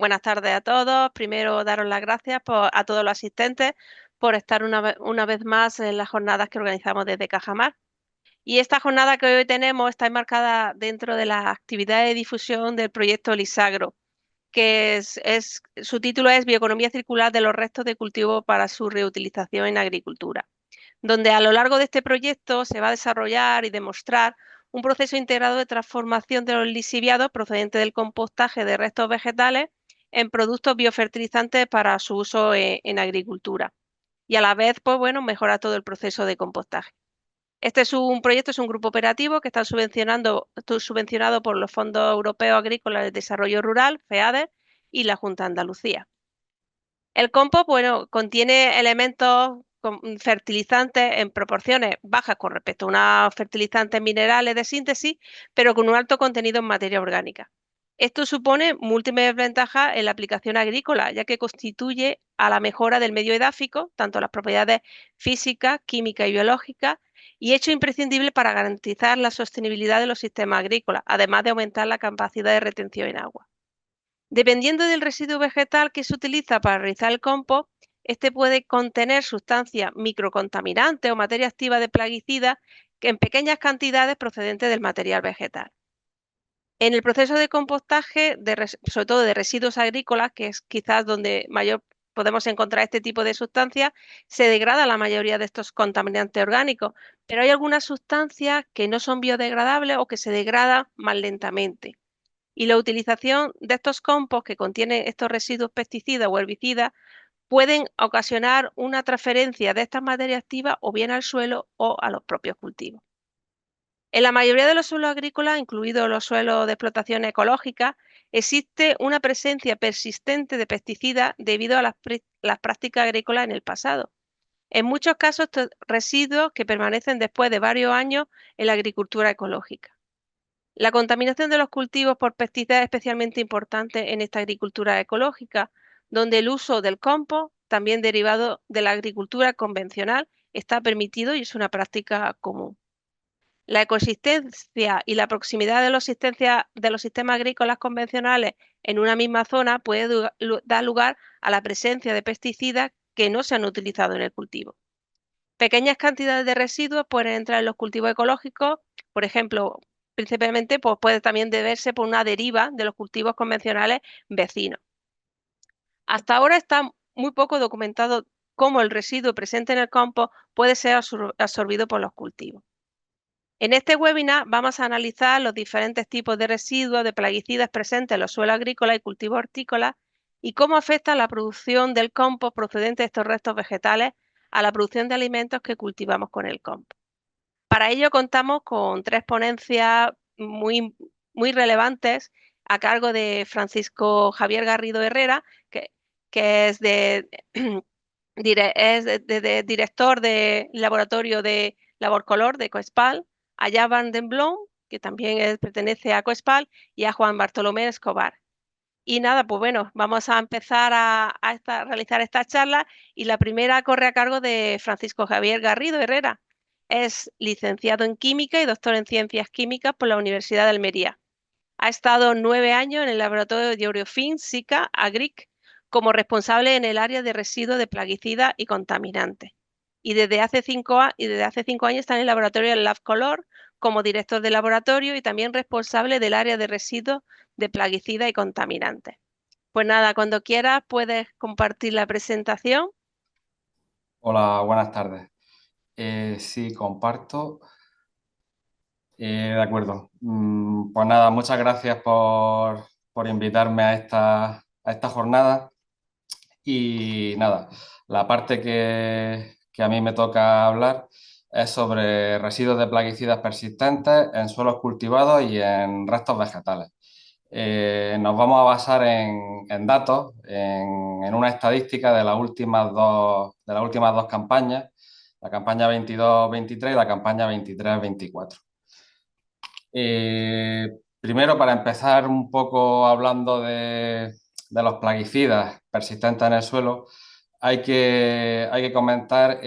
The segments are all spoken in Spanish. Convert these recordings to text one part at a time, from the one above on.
Buenas tardes a todos. Primero, daros las gracias a todos los asistentes por estar una vez más en las jornadas que organizamos desde Cajamar. Y esta jornada que hoy tenemos está enmarcada dentro de las actividades de difusión del proyecto Lisagro, que su título es Bioeconomía circular de los restos de cultivo para su reutilización en agricultura, donde a lo largo de este proyecto se va a desarrollar y demostrar un proceso integrado de transformación de los lixiviados procedentes del compostaje de restos vegetales en productos biofertilizantes para su uso en agricultura. Y a la vez, pues bueno, mejora todo el proceso de compostaje. Este es un proyecto, es un grupo operativo que está subvencionado por los Fondos Europeos Agrícolas de Desarrollo Rural, FEADER, y la Junta de Andalucía. El compost, bueno, contiene elementos fertilizantes en proporciones bajas con respecto a unos fertilizantes minerales de síntesis, pero con un alto contenido en materia orgánica. Esto supone múltiples ventajas en la aplicación agrícola, ya que constituye a la mejora del medio edáfico, tanto las propiedades físicas, químicas y biológicas, y hecho imprescindible para garantizar la sostenibilidad de los sistemas agrícolas, además de aumentar la capacidad de retención en agua. Dependiendo del residuo vegetal que se utiliza para realizar el compost, este puede contener sustancias microcontaminantes o materia activa de plaguicidas que en pequeñas cantidades procedentes del material vegetal. En el proceso de compostaje, sobre todo de residuos agrícolas, que es quizás donde mayor podemos encontrar este tipo de sustancias, se degrada la mayoría de estos contaminantes orgánicos, pero hay algunas sustancias que no son biodegradables o que se degradan más lentamente. Y la utilización de estos compost que contienen estos residuos pesticidas o herbicidas pueden ocasionar una transferencia de estas materias activas o bien al suelo o a los propios cultivos. En la mayoría de los suelos agrícolas, incluidos los suelos de explotación ecológica, existe una presencia persistente de pesticidas debido a las prácticas agrícolas en el pasado. En muchos casos, estos residuos que permanecen después de varios años en la agricultura ecológica. La contaminación de los cultivos por pesticidas es especialmente importante en esta agricultura ecológica, donde el uso del compost, también derivado de la agricultura convencional, está permitido y es una práctica común. La ecoexistencia y la proximidad de los sistemas agrícolas convencionales en una misma zona puede dar lugar a la presencia de pesticidas que no se han utilizado en el cultivo. Pequeñas cantidades de residuos pueden entrar en los cultivos ecológicos, por ejemplo, principalmente pues, puede también deberse por una deriva de los cultivos convencionales vecinos. Hasta ahora está muy poco documentado cómo el residuo presente en el compost puede ser absorbido por los cultivos. En este webinar vamos a analizar los diferentes tipos de residuos de plaguicidas presentes en los suelos agrícolas y cultivos hortícolas y cómo afecta la producción del compost procedente de estos restos vegetales a la producción de alimentos que cultivamos con el compost. Para ello contamos con tres ponencias muy relevantes a cargo de Francisco Javier Garrido Herrera, que es director del laboratorio de Laborcolor de Coespal, a Jan van den Blom, que también pertenece a Coespal, y a Juan Bartolomé Escobar. Y nada, pues bueno, vamos a empezar a realizar esta charla y la primera corre a cargo de Francisco Javier Garrido Herrera. Es licenciado en Química y doctor en Ciencias Químicas por la Universidad de Almería. Ha estado 9 años en el laboratorio de Eurofin SICA Agric como responsable en el área de residuos de plaguicidas y contaminantes. Y desde hace 5 años está en el laboratorio del LabColor como director de laboratorio y también responsable del área de residuos de plaguicidas y contaminantes. Pues nada, cuando quieras puedes compartir la presentación. Hola, buenas tardes. Sí, comparto. De acuerdo. Pues nada, muchas gracias por invitarme a esta jornada. Y nada, la parte que a mí me toca hablar es sobre residuos de plaguicidas persistentes en suelos cultivados y en restos vegetales. Nos vamos a basar en datos, en una estadística de las últimas dos campañas, la campaña 22-23 y la campaña 23-24. Primero, para empezar un poco hablando de los plaguicidas persistentes en el suelo, hay que comentar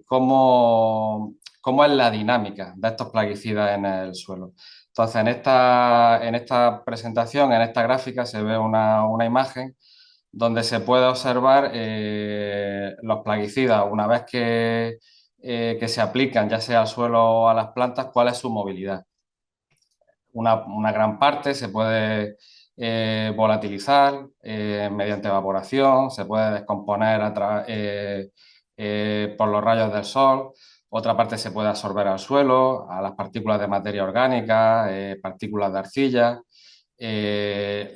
cómo es la dinámica de estos plaguicidas en el suelo. Entonces, en esta presentación, en esta gráfica, se ve una imagen donde se puede observar los plaguicidas una vez que se aplican, ya sea al suelo o a las plantas, cuál es su movilidad. Una gran parte se puede volatilizar mediante evaporación, se puede descomponer por los rayos del sol, otra parte se puede absorber al suelo, a las partículas de materia orgánica, partículas de arcilla.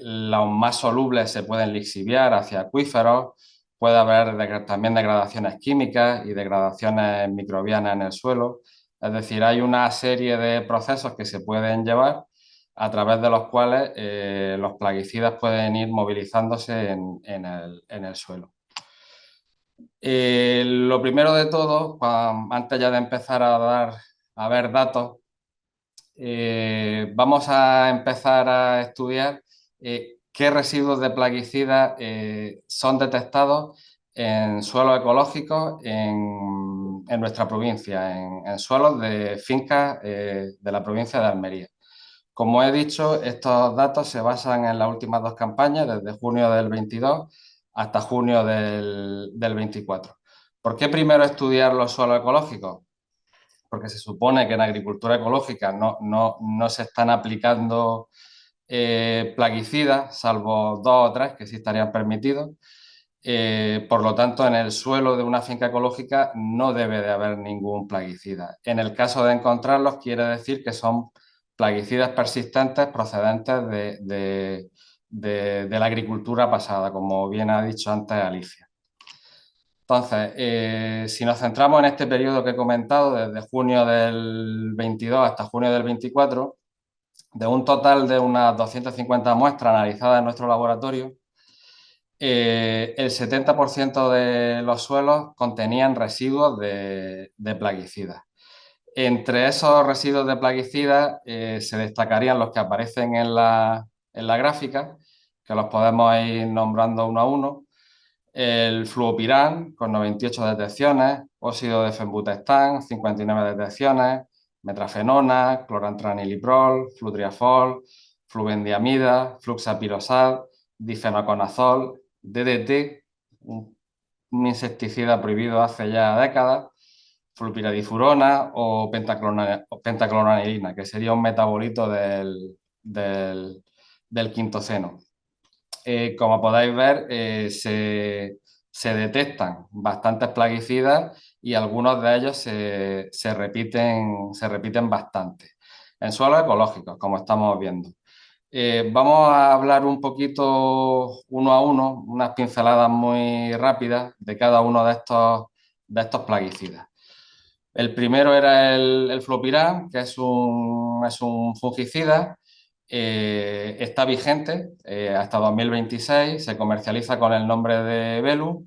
Los más solubles se pueden lixiviar hacia acuíferos, puede haber también degradaciones químicas y degradaciones microbianas en el suelo. Es decir, hay una serie de procesos que se pueden llevar a través de los cuales los plaguicidas pueden ir movilizándose en el suelo. Lo primero de todo, antes ya de empezar a ver datos, vamos a empezar a estudiar qué residuos de plaguicidas son detectados en suelos ecológicos en nuestra provincia, en suelos de fincas de la provincia de Almería. Como he dicho, estos datos se basan en las últimas dos campañas, desde junio del 22 hasta junio del 24. ¿Por qué primero estudiar los suelos ecológicos? Porque se supone que en agricultura ecológica no se están aplicando plaguicidas, salvo dos o tres que sí estarían permitidos. Por lo tanto, en el suelo de una finca ecológica no debe de haber ningún plaguicida. En el caso de encontrarlos, quiere decir que son plaguicidas persistentes procedentes de la agricultura pasada, como bien ha dicho antes Alicia. Entonces, si nos centramos en este periodo que he comentado, desde junio del 22 hasta junio del 24, de un total de unas 250 muestras analizadas en nuestro laboratorio, el 70% de los suelos contenían residuos de plaguicidas. Entre esos residuos de plaguicidas se destacarían los que aparecen en la gráfica, que los podemos ir nombrando uno a uno. El fluopirán, con 98 detecciones, óxido de fenbutestán, 59 detecciones, metrafenona, clorantraniliprol, flutriafol, flubendiamida, fluxapirosal, difenoconazol, DDT, un insecticida prohibido hace ya décadas, flupiradifurona o pentaclonanilina, que sería un metabolito del quintoseno. Como podéis ver, se detectan bastantes plaguicidas y algunos de ellos se repiten bastante en suelos ecológicos, como estamos viendo. Vamos a hablar un poquito uno a uno, unas pinceladas muy rápidas de cada uno de estos plaguicidas. El primero era el flopiram, que es un fungicida. Está vigente hasta 2026, se comercializa con el nombre de Velu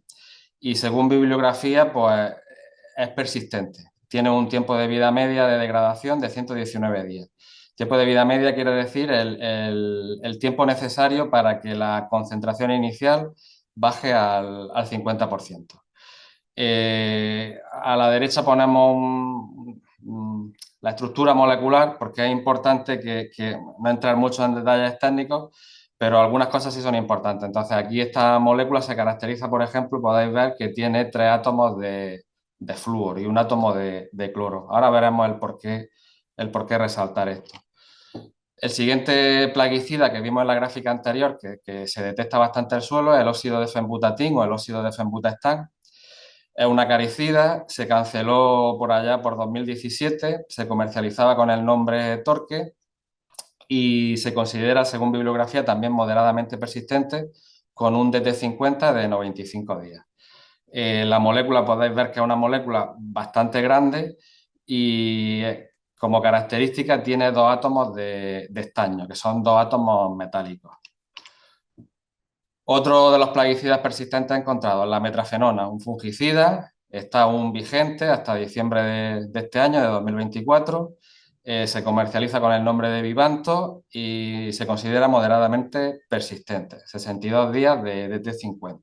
y según bibliografía pues es persistente. Tiene un tiempo de vida media de degradación de 119 días. Tiempo de vida media quiere decir el tiempo necesario para que la concentración inicial baje al 50%. A la derecha ponemos la estructura molecular, porque es importante que no entrar mucho en detalles técnicos, pero algunas cosas sí son importantes. Entonces, aquí esta molécula se caracteriza, por ejemplo, podéis ver que tiene 3 átomos de flúor y un átomo de cloro. Ahora veremos el por qué resaltar esto. El siguiente plaguicida que vimos en la gráfica anterior, que se detecta bastante en el suelo, es el óxido de fenbutatín o el óxido de fenbutestán. Es una acaricida, se canceló por allá por 2017, se comercializaba con el nombre Torque y se considera, según bibliografía, también moderadamente persistente con un DT50 de 95 días. La molécula podéis ver que es una molécula bastante grande y como característica tiene dos átomos de estaño, que son dos átomos metálicos. Otro de los plaguicidas persistentes encontrados, la metrafenona, un fungicida, está aún vigente hasta diciembre de este año, de 2024. Se comercializa con el nombre de Vivanto y se considera moderadamente persistente, 62 días de DT50.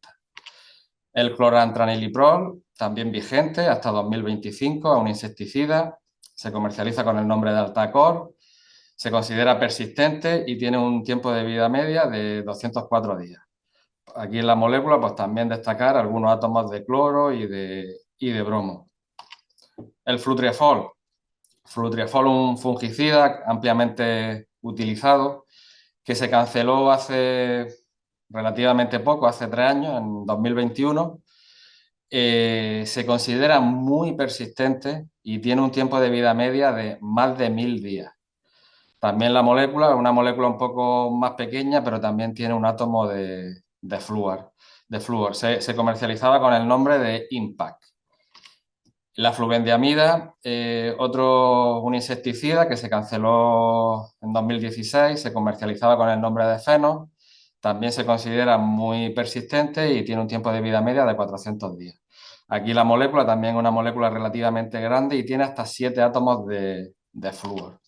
El clorantraniliprol, también vigente hasta 2025, es un insecticida, se comercializa con el nombre de Altacor. Se considera persistente y tiene un tiempo de vida media de 204 días. Aquí en la molécula, pues también destacar algunos átomos de cloro y de bromo. El flutriafol. Flutriafol, un fungicida ampliamente utilizado, que se canceló hace relativamente poco, hace 3 años, en 2021. Se considera muy persistente y tiene un tiempo de vida media de más de 1000 días. También la molécula es una molécula un poco más pequeña, pero también tiene un átomo de flúor. Se comercializaba con el nombre de Impact. La flubendiamida, un insecticida que se canceló en 2016, se comercializaba con el nombre de Fenos. También se considera muy persistente y tiene un tiempo de vida media de 400 días. Aquí la molécula también es una molécula relativamente grande y tiene hasta 7 átomos de flúor.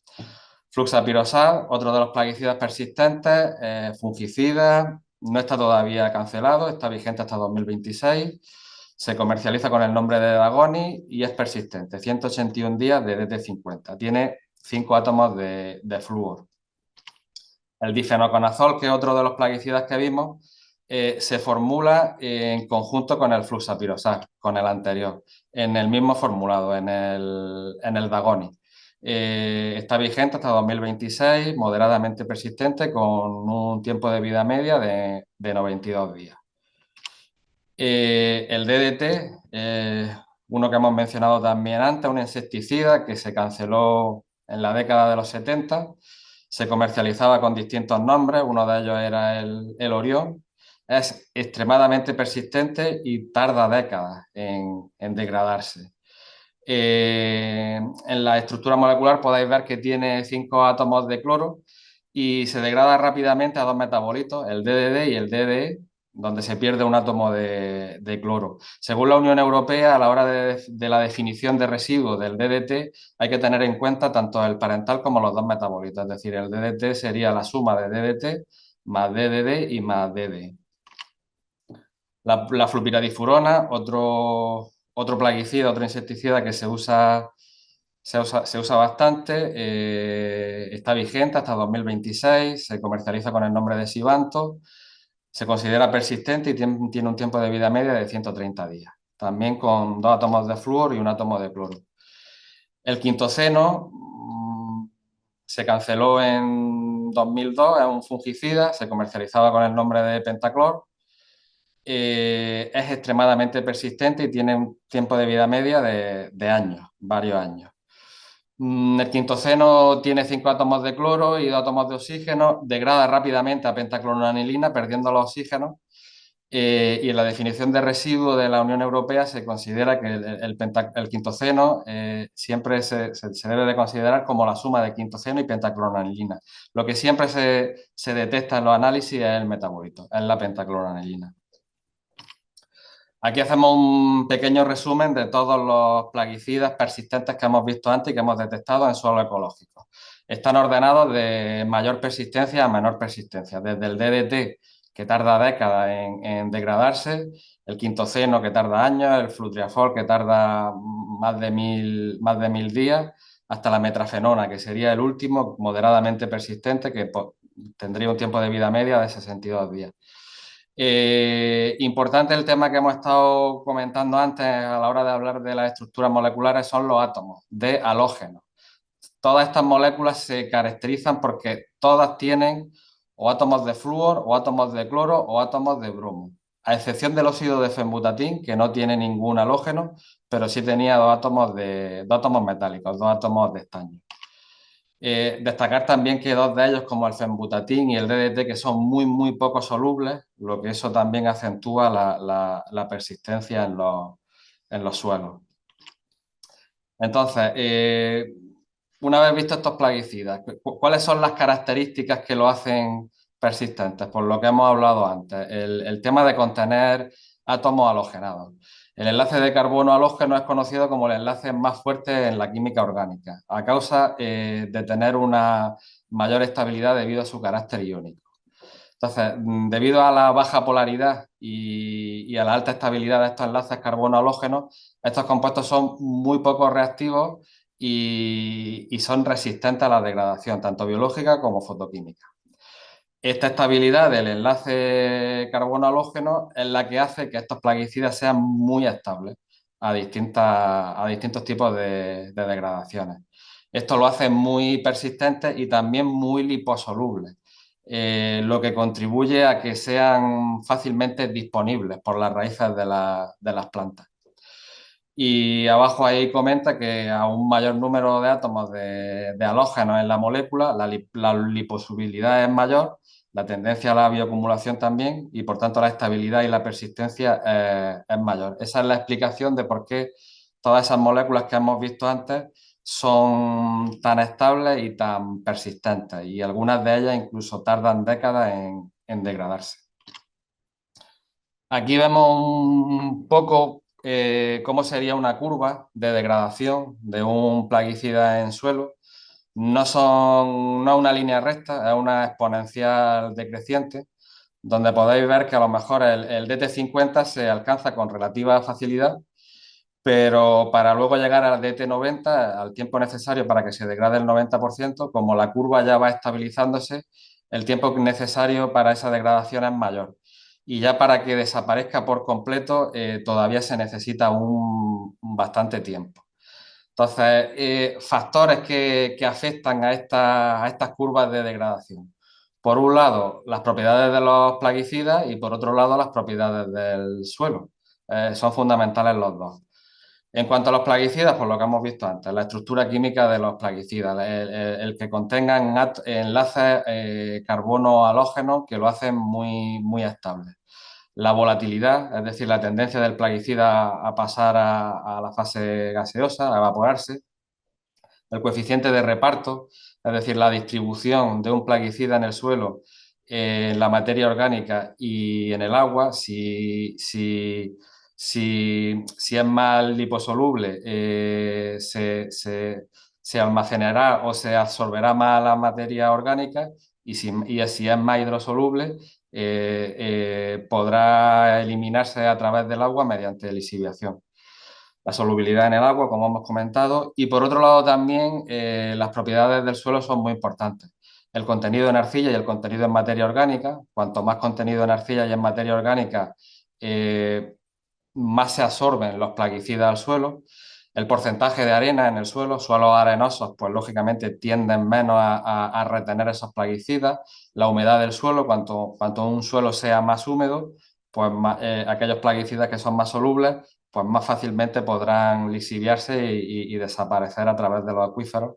Fluxapirosal, otro de los plaguicidas persistentes, fungicida, no está todavía cancelado, está vigente hasta 2026. Se comercializa con el nombre de Dagoni y es persistente, 181 días de DT50. Tiene 5 átomos de flúor. El difenoconazol, que es otro de los plaguicidas que vimos, se formula en conjunto con el fluxapirosal, con el anterior, en el mismo formulado, en el Dagoni. Está vigente hasta 2026, moderadamente persistente, con un tiempo de vida media de 92 días. El DDT, uno que hemos mencionado también antes, un insecticida que se canceló en la década de los 70, se comercializaba con distintos nombres, uno de ellos era el Orión. Es extremadamente persistente y tarda décadas en degradarse. En la estructura molecular podéis ver que tiene 5 átomos de cloro y se degrada rápidamente a 2 metabolitos, el DDD y el DDE, donde se pierde un átomo de cloro. Según la Unión Europea, a la hora de la definición de residuos del DDT, hay que tener en cuenta tanto el parental como los 2 metabolitos. Es decir, el DDT sería la suma de DDT más DDD y más DDE. La flupiradifurona, otro plaguicida, otro insecticida que se usa bastante, está vigente hasta 2026, se comercializa con el nombre de Sibanto, se considera persistente y tiene un tiempo de vida media de 130 días, también con 2 átomos de flúor y un átomo de cloro. El quintoceno se canceló en 2002, es un fungicida, se comercializaba con el nombre de Pentaclor. Es extremadamente persistente y tiene un tiempo de vida media de años, varios años. El quintoceno tiene 5 átomos de cloro y 2 átomos de oxígeno, degrada rápidamente a pentacloroanilina perdiendo los oxígenos, y en la definición de residuo de la Unión Europea se considera que el quintoceno siempre se debe de considerar como la suma de quintoceno y pentacloroanilina. Lo que siempre se detecta en los análisis es el metabolito, es la pentacloroanilina. Aquí hacemos un pequeño resumen de todos los plaguicidas persistentes que hemos visto antes y que hemos detectado en suelo ecológico. Están ordenados de mayor persistencia a menor persistencia, desde el DDT, que tarda décadas en degradarse, el quintoceno, que tarda años, el flutriafol, que tarda más de 1000 días, hasta la metrafenona, que sería el último, moderadamente persistente, que tendría un tiempo de vida media de 62 días. Importante el tema que hemos estado comentando antes a la hora de hablar de las estructuras moleculares son los átomos de halógenos. Todas estas moléculas se caracterizan porque todas tienen o átomos de flúor, o átomos de cloro, o átomos de bromo. A excepción del óxido de fenbutatín, que no tiene ningún halógeno, pero sí tenía 2 átomos metálicos, 2 átomos de estaño. Destacar también que 2 de ellos, como el fenbutatín y el DDT, que son muy, muy poco solubles, lo que eso también acentúa la persistencia en los suelos. Entonces, una vez visto estos plaguicidas, ¿cuáles son las características que lo hacen persistentes? Por lo que hemos hablado antes, el tema de contener átomos halogenados. El enlace de carbono halógeno es conocido como el enlace más fuerte en la química orgánica, a causa de tener una mayor estabilidad debido a su carácter iónico. Entonces, debido a la baja polaridad y a la alta estabilidad de estos enlaces carbono halógenos, estos compuestos son muy poco reactivos y son resistentes a la degradación, tanto biológica como fotoquímica. Esta estabilidad del enlace carbono-halógeno es la que hace que estos plaguicidas sean muy estables a distintos tipos de degradaciones. Esto lo hace muy persistentes y también muy liposolubles, lo que contribuye a que sean fácilmente disponibles por las raíces de las plantas. Y abajo ahí comenta que a un mayor número de átomos de halógenos en la molécula, la liposolubilidad es mayor, la tendencia a la bioacumulación también, y por tanto la estabilidad y la persistencia es mayor. Esa es la explicación de por qué todas esas moléculas que hemos visto antes son tan estables y tan persistentes, y algunas de ellas incluso tardan décadas en degradarse. Aquí vemos un poco cómo sería una curva de degradación de un plaguicida en suelo. No es una línea recta, es una exponencial decreciente, donde podéis ver que a lo mejor el DT50 se alcanza con relativa facilidad, pero para luego llegar al DT90, al tiempo necesario para que se degrade el 90%, como la curva ya va estabilizándose, el tiempo necesario para esa degradación es mayor. Y ya para que desaparezca por completo, todavía se necesita bastante tiempo. Entonces, factores que afectan a estas curvas de degradación. Por un lado, las propiedades de los plaguicidas y por otro lado, las propiedades del suelo. Son fundamentales los dos. En cuanto a los plaguicidas, pues lo que hemos visto antes, la estructura química de los plaguicidas, el que contengan enlaces carbono-halógenos que lo hacen muy estable. La volatilidad, es decir, la tendencia del plaguicida a pasar a la fase gaseosa, a evaporarse. El coeficiente de reparto, es decir, la distribución de un plaguicida en el suelo, en la materia orgánica y en el agua, si es más liposoluble, se almacenará o se absorberá más la materia orgánica, si es más hidrosoluble, podrá eliminarse a través del agua mediante lisiviación. La solubilidad en el agua, como hemos comentado, y por otro lado también las propiedades del suelo son muy importantes. El contenido en arcilla y el contenido en materia orgánica. Cuanto más contenido en arcilla y en materia orgánica, más se absorben los plaguicidas al suelo. El porcentaje de arena en el suelo, suelos arenosos, pues lógicamente tienden menos a retener esos plaguicidas. La humedad del suelo, cuanto un suelo sea más húmedo, pues aquellos plaguicidas que son más solubles, pues más fácilmente podrán lisiviarse y desaparecer a través de los acuíferos.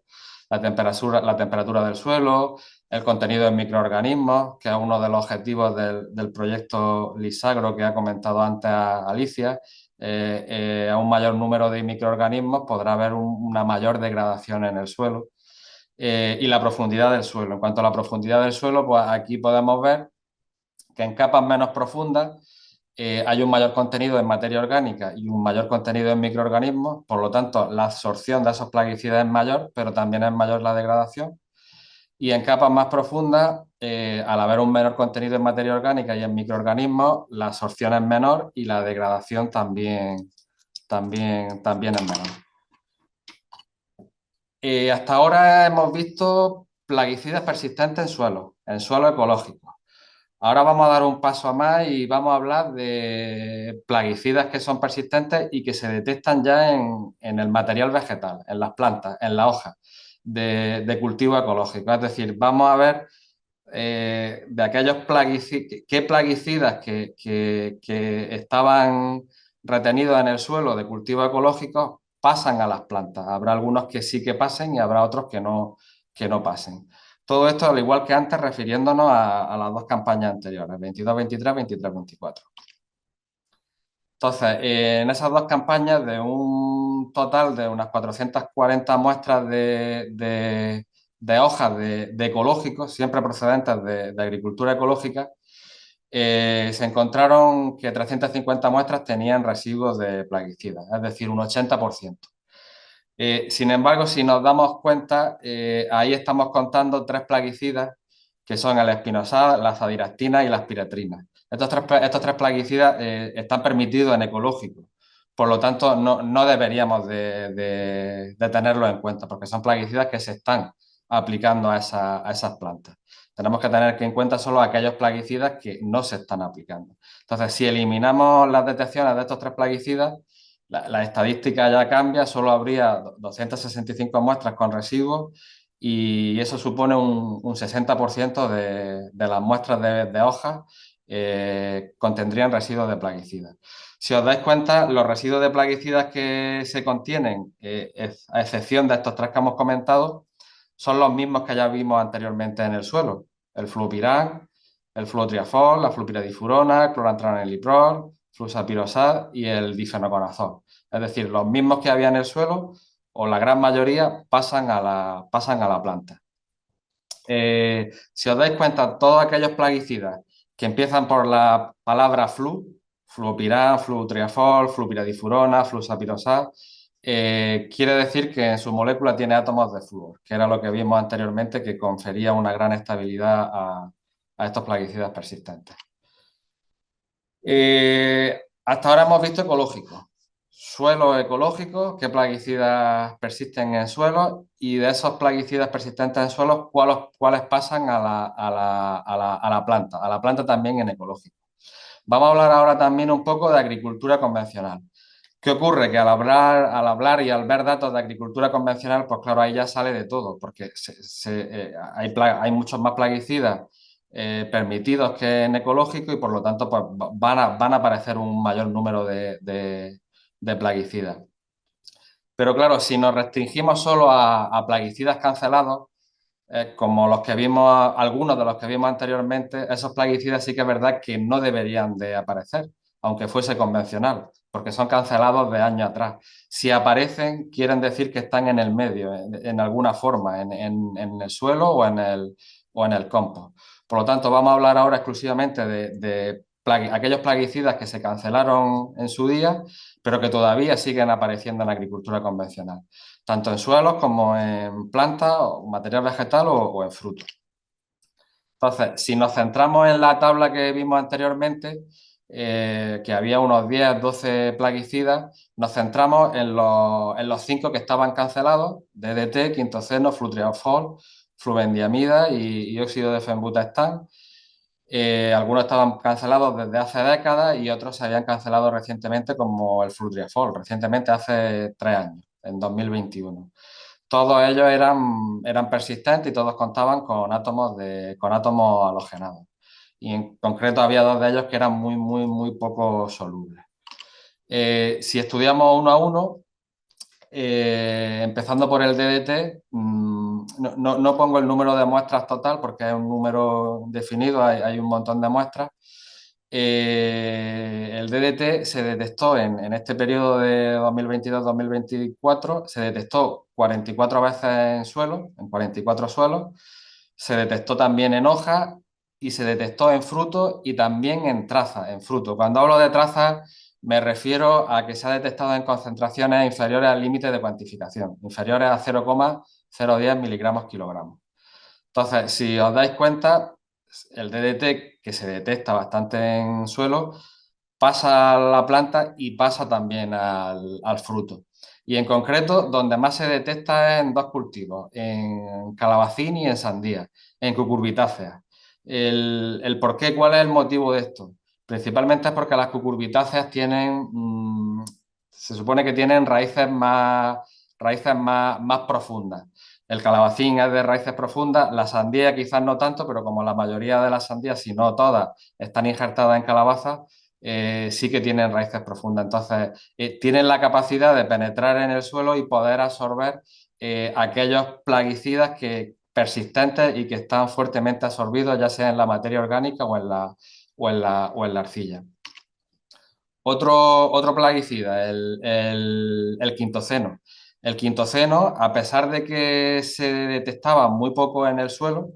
La temperatura del suelo, el contenido de microorganismos, que es uno de los objetivos del proyecto Lisagro que ha comentado antes Alicia. A un mayor número de microorganismos podrá haber una mayor degradación en el suelo. Y la profundidad del suelo. En cuanto a la profundidad del suelo, pues aquí podemos ver que en capas menos profundas hay un mayor contenido en materia orgánica y un mayor contenido en microorganismos, por lo tanto la absorción de esos plaguicidas es mayor, pero también es mayor la degradación. Y en capas más profundas, al haber un menor contenido en materia orgánica y en microorganismos, la absorción es menor y la degradación también es menor. Hasta ahora hemos visto plaguicidas persistentes en suelo ecológico. Ahora vamos a dar un paso más y vamos a hablar de plaguicidas que son persistentes y que se detectan ya en el material vegetal, en las plantas, en las hojas de cultivo ecológico. Es decir, vamos a ver de aquellos plaguicidas que estaban retenidos en el suelo de cultivo ecológico pasan a las plantas. Habrá algunos que sí que pasen y habrá otros que no pasen. Todo esto, al igual que antes, refiriéndonos a las dos campañas anteriores, 22-23, 23-24. Entonces, en esas dos campañas, de un total de unas 440 muestras de hojas de ecológicos, siempre procedentes de agricultura ecológica, se encontraron que 350 muestras tenían residuos de plaguicidas, es decir, un 80%. Sin embargo, si nos damos cuenta, ahí estamos contando tres plaguicidas que son el espinosad, la azadiractina y la aspiratrina. Estos tres plaguicidas están permitidos en ecológico, Por lo tanto, no deberíamos de tenerlo en cuenta, porque son plaguicidas que se están aplicando a esas plantas. Tenemos que tener en cuenta solo aquellos plaguicidas que no se están aplicando. Entonces, si eliminamos las detecciones de estos tres plaguicidas, la estadística ya cambia, solo habría 265 muestras con residuos y eso supone un 60% de las muestras de hojas contendrían residuos de plaguicidas. Si os dais cuenta, los residuos de plaguicidas que se contienen, a excepción de estos tres que hemos comentado, son los mismos que ya vimos anteriormente en el suelo. El fluopirán, el fluotriafol, la flupiridifurona, clorantraeniliprol, fluxapirosat y el difenoconazol. Es decir, los mismos que había en el suelo, o la gran mayoría, pasan a la planta. Si os dais cuenta, todos aquellos plaguicidas que empiezan por la palabra fluopirán, flutriafol, flupiridifurona, fluxapirosat, quiere decir que en su molécula tiene átomos de flúor, que era lo que vimos anteriormente, que confería una gran estabilidad a estos plaguicidas persistentes. Hasta ahora hemos visto ecológicos, suelos ecológicos, qué plaguicidas persisten en suelos y de esos plaguicidas persistentes en suelos, cuáles pasan a la planta también en ecológico. Vamos a hablar ahora también un poco de agricultura convencional. ¿Qué ocurre? Que al hablar y al ver datos de agricultura convencional, pues claro, ahí ya sale de todo, porque hay muchos más plaguicidas permitidos que en ecológico y por lo tanto pues, van a aparecer un mayor número de plaguicidas. Pero claro, si nos restringimos solo a plaguicidas cancelados, como los que vimos, algunos de los que vimos anteriormente, esos plaguicidas sí que es verdad que no deberían de aparecer, aunque fuese convencional, porque son cancelados de años atrás. Si aparecen, quieren decir que están en el medio, en alguna forma, en el suelo o en el compost. Por lo tanto, vamos a hablar ahora exclusivamente de aquellos plaguicidas que se cancelaron en su día, pero que todavía siguen apareciendo en la agricultura convencional tanto en suelos como en plantas, o material vegetal o en frutos. Entonces, si nos centramos en la tabla que vimos anteriormente, que había unos 10, 12 plaguicidas, nos centramos en los 5 que estaban cancelados, DDT, quintoceno, flutriafol, flubendiamida y óxido de fenbutastán. Algunos estaban cancelados desde hace décadas y otros se habían cancelado recientemente, como el flutriafol, recientemente hace 3 años, en 2021. Todos ellos eran persistentes y todos contaban con átomos halogenados. Y en concreto había dos de ellos que eran muy poco solubles. Si estudiamos uno a uno, empezando por el DDT, no pongo el número de muestras total porque es un número definido, hay un montón de muestras. El DDT se detectó en este periodo de 2022-2024, se detectó 44 veces en suelo, en 44 suelos, se detectó también en hojas y se detectó en frutos y también en trazas, en frutos. Cuando hablo de trazas me refiero a que se ha detectado en concentraciones inferiores al límite de cuantificación, inferiores a 0,010 miligramos kilogramos. Entonces, si os dais cuenta, el DDT, que se detecta bastante en suelo, pasa a la planta y pasa también al fruto. Y en concreto, donde más se detecta es en dos cultivos, en calabacín y en sandía, en cucurbitáceas. El por qué, ¿cuál es el motivo de esto? Principalmente es porque las cucurbitáceas tienen, se supone que tienen raíces más profundas. El calabacín es de raíces profundas, la sandía quizás no tanto, pero como la mayoría de las sandías, si no todas, están injertadas en calabazas, sí que tienen raíces profundas. Entonces, tienen la capacidad de penetrar en el suelo y poder absorber aquellos plaguicidas persistentes y que están fuertemente absorbidos, ya sea en la materia orgánica o en la arcilla. Otro plaguicida, el quintoceno. El quintoceno, a pesar de que se detectaba muy poco en el suelo,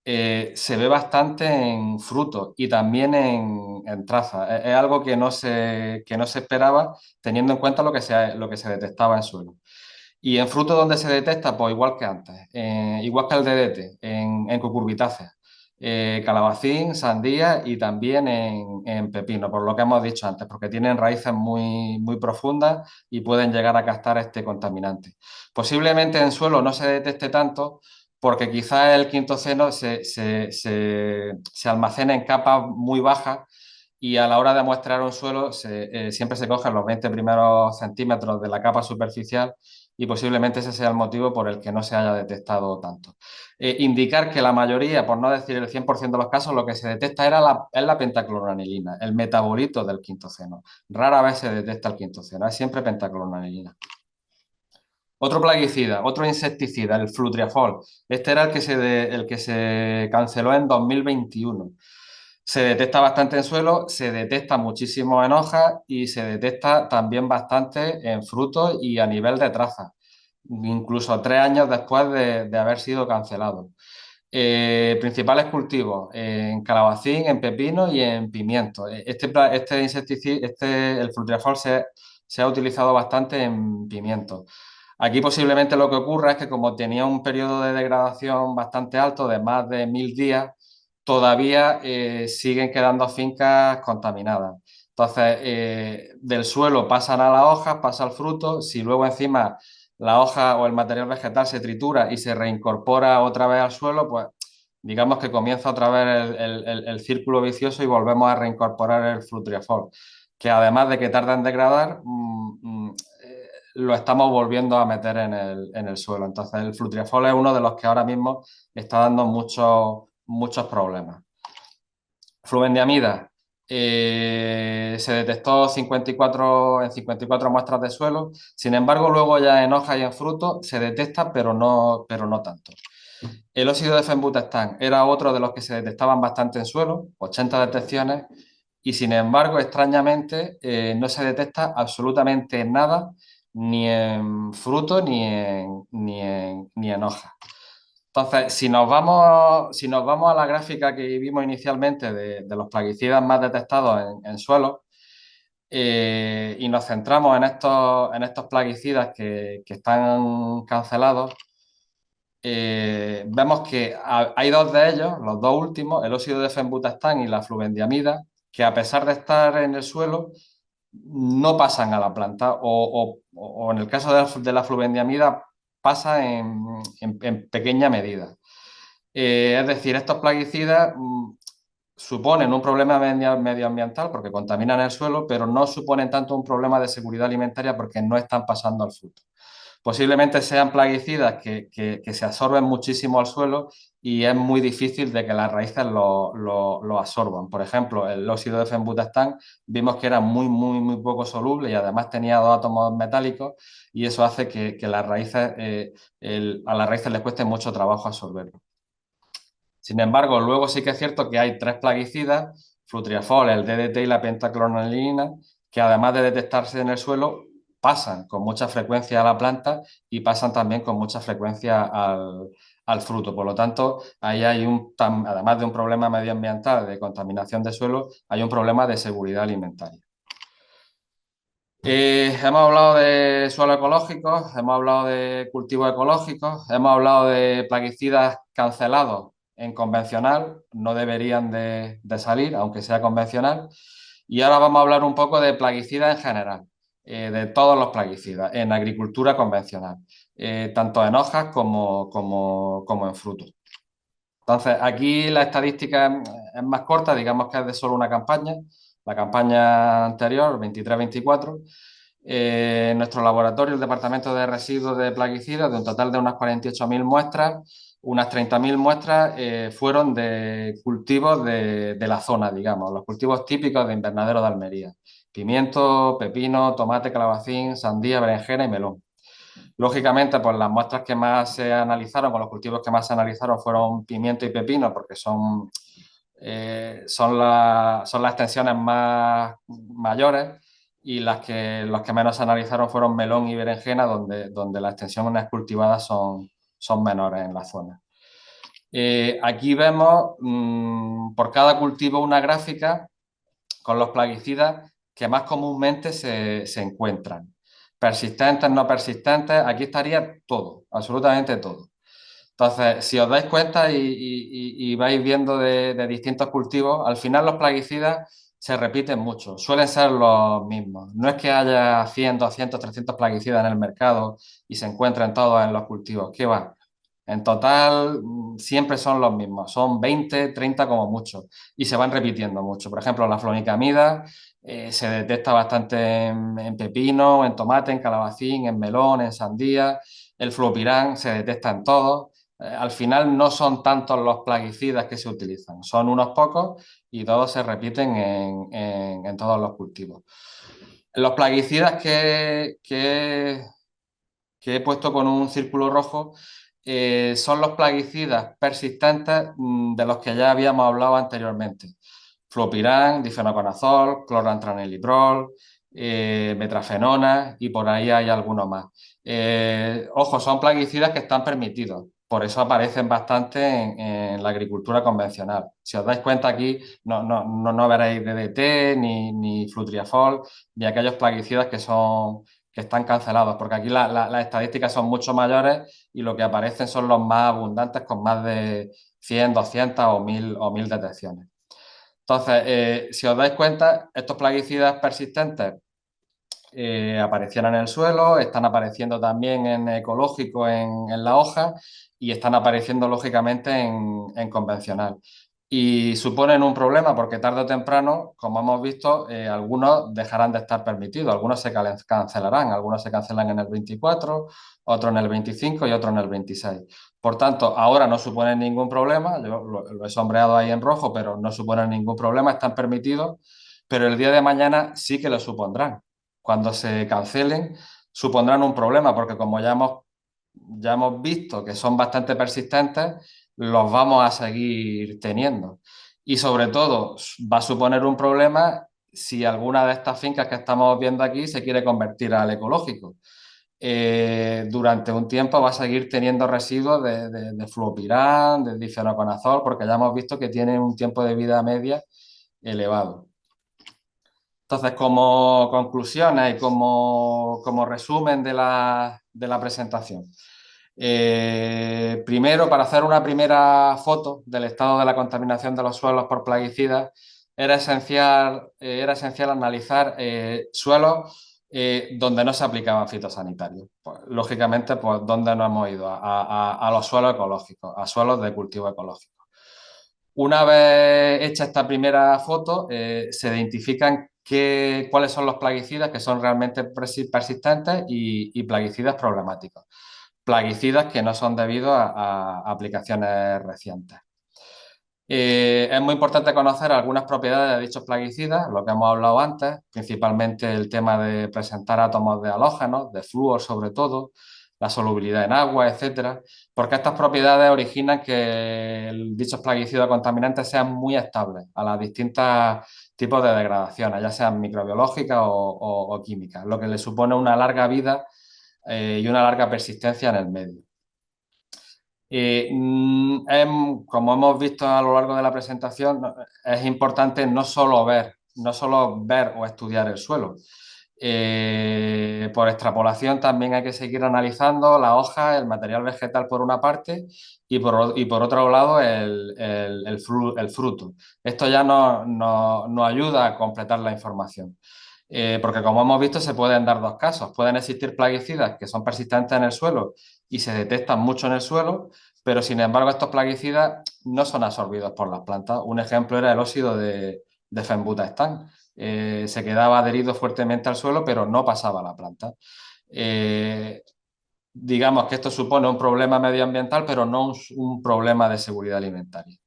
se ve bastante en frutos y también en trazas. Es algo que no se esperaba teniendo en cuenta lo que se detectaba en suelo. Y en frutos donde se detecta, pues igual que antes, igual que el DDT, en cucurbitáceas. calabacín, sandía y también en pepino, por lo que hemos dicho antes, porque tienen raíces muy profundas y pueden llegar a captar este contaminante. Posiblemente en suelo no se detecte tanto porque quizás el quintoceno se almacena en capas muy bajas y a la hora de muestrear un suelo siempre se cogen los 20 primeros centímetros de la capa superficial y posiblemente ese sea el motivo por el que no se haya detectado tanto. Indicar que la mayoría, por no decir el 100% de los casos, lo que se detecta es la pentacloranilina, el metabolito del quintoceno. Rara vez se detecta el quintoceno, es siempre pentacloranilina. Otro plaguicida, otro insecticida, el flutriafol. Este era el que se canceló en 2021. Se detecta bastante en suelo, se detecta muchísimo en hojas y se detecta también bastante en frutos y a nivel de trazas, incluso 3 años después de haber sido cancelado. Principales cultivos en calabacín, en pepino y en pimiento. Este insecticida, el flutriafol se ha utilizado bastante en pimiento. Aquí posiblemente lo que ocurra es que como tenía un periodo de degradación bastante alto, de más de 1000 días, todavía siguen quedando fincas contaminadas. Entonces, del suelo pasan a las hojas, pasa al fruto. Si luego encima la hoja o el material vegetal se tritura y se reincorpora otra vez al suelo, pues digamos que comienza otra vez el círculo vicioso y volvemos a reincorporar el flutriafol, que además de que tarda en degradar, lo estamos volviendo a meter en el suelo. Entonces, el flutriafol es uno de los que ahora mismo está dando muchos problemas. Flubendiamida. Se detectó en 54 muestras de suelo. Sin embargo, luego ya en hoja y en fruto se detecta, pero no tanto. El óxido de fenbutastán era otro de los que se detectaban bastante en suelo, 80 detecciones, y sin embargo, extrañamente, no se detecta absolutamente nada, ni en fruto ni en hoja. Entonces, si nos vamos a la gráfica que vimos inicialmente de los plaguicidas más detectados en suelos, y nos centramos en estos plaguicidas que están cancelados, vemos que hay dos de ellos, los dos últimos, el óxido de fenbutastán y la flubendiamida, que a pesar de estar en el suelo, no pasan a la planta o en el caso de la flubendiamida pasa en pequeña medida. Es decir, estos plaguicidas suponen un problema medioambiental porque contaminan el suelo, pero no suponen tanto un problema de seguridad alimentaria porque no están pasando al fruto. Posiblemente sean plaguicidas que se absorben muchísimo al suelo y es muy difícil de que las raíces lo absorban. Por ejemplo, el óxido de fenbutastán vimos que era muy poco soluble y además tenía dos átomos metálicos y eso hace que las raíces, a las raíces les cueste mucho trabajo absorberlo. Sin embargo, luego sí que es cierto que hay tres plaguicidas, flutriafol, el DDT y la pentacloranilina, que además de detectarse en el suelo, pasan con mucha frecuencia a la planta y pasan también con mucha frecuencia al fruto. Por lo tanto, ahí hay además de un problema medioambiental de contaminación de suelo, hay un problema de seguridad alimentaria. Hemos hablado de suelo ecológico, hemos hablado de cultivos ecológicos, hemos hablado de plaguicidas cancelados en convencional, no deberían de salir, aunque sea convencional. Y ahora vamos a hablar un poco de plaguicidas en general, de todos los plaguicidas en agricultura convencional, tanto en hojas como en frutos. Entonces, aquí la estadística es más corta, digamos que es de solo una campaña, la campaña anterior, 23-24. Nuestro laboratorio, el Departamento de Residuos de Plaguicidas, de un total de unas 48.000 muestras, unas 30.000 muestras fueron de cultivos de la zona, digamos, los cultivos típicos de invernadero de Almería. Pimiento, pepino, tomate, calabacín, sandía, berenjena y melón. Lógicamente, pues las muestras que más se analizaron, con los cultivos que más se analizaron fueron pimiento y pepino, porque son las extensiones más mayores y los que menos se analizaron fueron melón y berenjena, donde las extensiones cultivadas son menores en la zona. Aquí vemos por cada cultivo una gráfica con los plaguicidas que más comúnmente se encuentran. Persistentes, no persistentes, aquí estaría todo, absolutamente todo. Entonces, si os dais cuenta y vais viendo de distintos cultivos, al final los plaguicidas se repiten mucho, suelen ser los mismos. No es que haya 100, 200, 300 plaguicidas en el mercado y se encuentren todos en los cultivos. ¿Qué va? En total, siempre son los mismos, son 20, 30 como mucho, y se van repitiendo mucho. Por ejemplo, la flonicamida se detecta bastante en pepino, en tomate, en calabacín, en melón, en sandía. El fluopirán se detecta en todo. Al final no son tantos los plaguicidas que se utilizan, son unos pocos y todos se repiten en todos los cultivos. Los plaguicidas que he puesto con un círculo rojo son los plaguicidas persistentes de los que ya habíamos hablado anteriormente. Fluopirán, difenoconazol, clorantraniliprol, metrafenona y por ahí hay algunos más. Ojo, son plaguicidas que están permitidos, por eso aparecen bastante en la agricultura convencional. Si os dais cuenta aquí, no veréis DDT, ni flutriafol, ni aquellos plaguicidas que están cancelados, porque aquí las estadísticas son mucho mayores y lo que aparecen son los más abundantes con más de 100, 200 o 1000 detecciones. Entonces, si os dais cuenta, estos plaguicidas persistentes aparecían en el suelo, están apareciendo también en ecológico en la hoja y están apareciendo lógicamente en convencional. Y suponen un problema porque tarde o temprano, como hemos visto, algunos dejarán de estar permitidos, algunos se cancelarán, algunos se cancelan en el 24, otros en el 25 y otros en el 26. Por tanto, ahora no suponen ningún problema, yo lo he sombreado ahí en rojo, pero no suponen ningún problema, están permitidos, pero el día de mañana sí que lo supondrán. Cuando se cancelen, supondrán un problema, porque como ya hemos visto que son bastante persistentes, los vamos a seguir teniendo. Y sobre todo, va a suponer un problema si alguna de estas fincas que estamos viendo aquí se quiere convertir al ecológico. Durante un tiempo va a seguir teniendo residuos de fluopirán, de difenoconazol, porque ya hemos visto que tienen un tiempo de vida media elevado. Entonces, como conclusiones y como resumen de la presentación. Primero, para hacer una primera foto del estado de la contaminación de los suelos por plaguicidas, era esencial analizar suelos donde no se aplicaban fitosanitarios. Pues, lógicamente, pues, ¿dónde nos hemos ido? A los suelos ecológicos, a suelos de cultivo ecológico. Una vez hecha esta primera foto, se identifican cuáles son los plaguicidas que son realmente persistentes y plaguicidas problemáticos. Plaguicidas que no son debidos a aplicaciones recientes. Es muy importante conocer algunas propiedades de dichos plaguicidas, lo que hemos hablado antes, principalmente el tema de presentar átomos de halógenos, de flúor sobre todo, la solubilidad en agua, etcétera, porque estas propiedades originan que dichos plaguicidas contaminantes sean muy estables a las distintas tipos de degradaciones, ya sean microbiológicas o químicas, lo que le supone una larga vida y una larga persistencia en el medio. Como hemos visto a lo largo de la presentación, es importante no solo ver o estudiar el suelo. Por extrapolación también hay que seguir analizando la hoja, el material vegetal por una parte y por otro lado el fruto. Esto ya nos ayuda a completar la información. Porque como hemos visto se pueden dar dos casos. Pueden existir plaguicidas que son persistentes en el suelo y se detectan mucho en el suelo, pero sin embargo estos plaguicidas no son absorbidos por las plantas. Un ejemplo era el óxido de fenbutastán. Se quedaba adherido fuertemente al suelo, pero no pasaba a la planta. Digamos que esto supone un problema medioambiental, pero no un problema de seguridad alimentaria.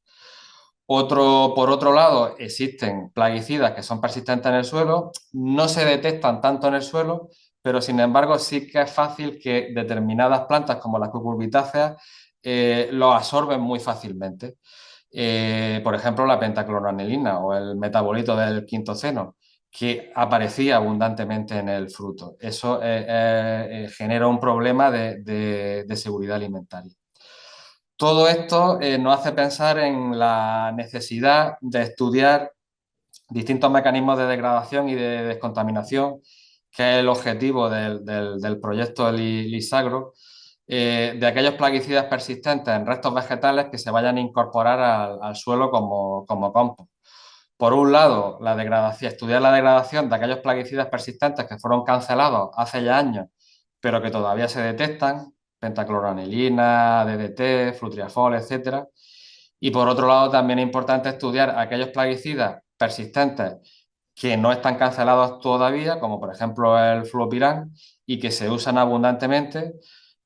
Por otro lado, existen plaguicidas que son persistentes en el suelo, no se detectan tanto en el suelo, pero sin embargo sí que es fácil que determinadas plantas como las cucurbitáceas lo absorben muy fácilmente. Por ejemplo, la pentacloroanilina o el metabolito del quintoceno, que aparecía abundantemente en el fruto. Eso genera un problema de seguridad alimentaria. Todo esto nos hace pensar en la necesidad de estudiar distintos mecanismos de degradación y de descontaminación, que es el objetivo del proyecto LISAGRO, de aquellos plaguicidas persistentes en restos vegetales que se vayan a incorporar al suelo como compost. Por un lado, estudiar la degradación de aquellos plaguicidas persistentes que fueron cancelados hace ya años, pero que todavía se detectan, pentacloranilina, DDT, flutriafol, etcétera. Y por otro lado, también es importante estudiar aquellos plaguicidas persistentes que no están cancelados todavía, como por ejemplo el fluopirán, y que se usan abundantemente,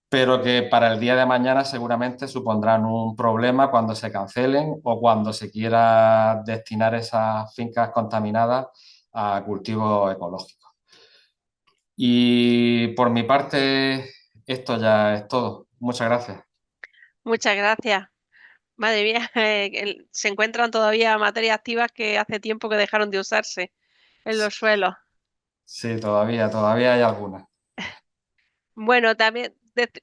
pero que para el día de mañana seguramente supondrán un problema cuando se cancelen o cuando se quiera destinar esas fincas contaminadas a cultivos ecológicos. Y por mi parte, esto ya es todo. Muchas gracias. Muchas gracias. Madre mía, se encuentran todavía materias activas que hace tiempo que dejaron de usarse en los suelos. Sí, todavía hay algunas. Bueno, también,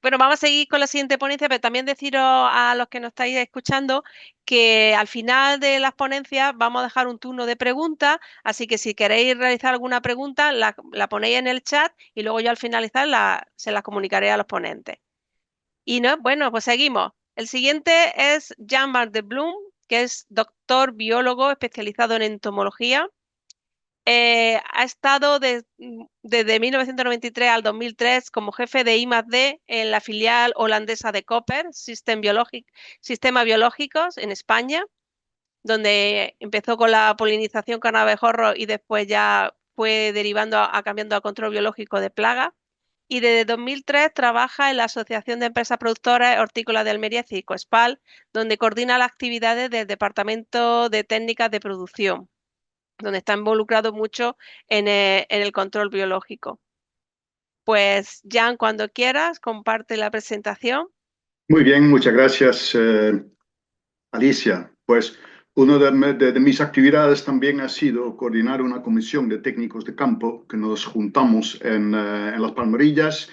bueno, vamos a seguir con la siguiente ponencia, pero también deciros a los que nos estáis escuchando que al final de las ponencias vamos a dejar un turno de preguntas, así que si queréis realizar alguna pregunta, la ponéis en el chat y luego yo al finalizar se las comunicaré a los ponentes. Y no, bueno, pues seguimos. El siguiente es Jean-Marc de Bloom, que es doctor biólogo especializado en entomología. Ha estado desde 1993 al 2003 como jefe de I+D en la filial holandesa de Koper, Sistema Biológicos en España, donde empezó con la polinización con abejorros y después ya fue derivando cambiando a control biológico de plagas. Y desde 2003 trabaja en la Asociación de Empresas Productoras Hortícolas de Almería, Cicoespal, donde coordina las actividades del Departamento de Técnicas de Producción, donde está involucrado mucho en el control biológico. Pues, Jan, cuando quieras, comparte la presentación. Muy bien, muchas gracias, Alicia. Pues una de mis actividades también ha sido coordinar una comisión de técnicos de campo que nos juntamos en Las Palmerillas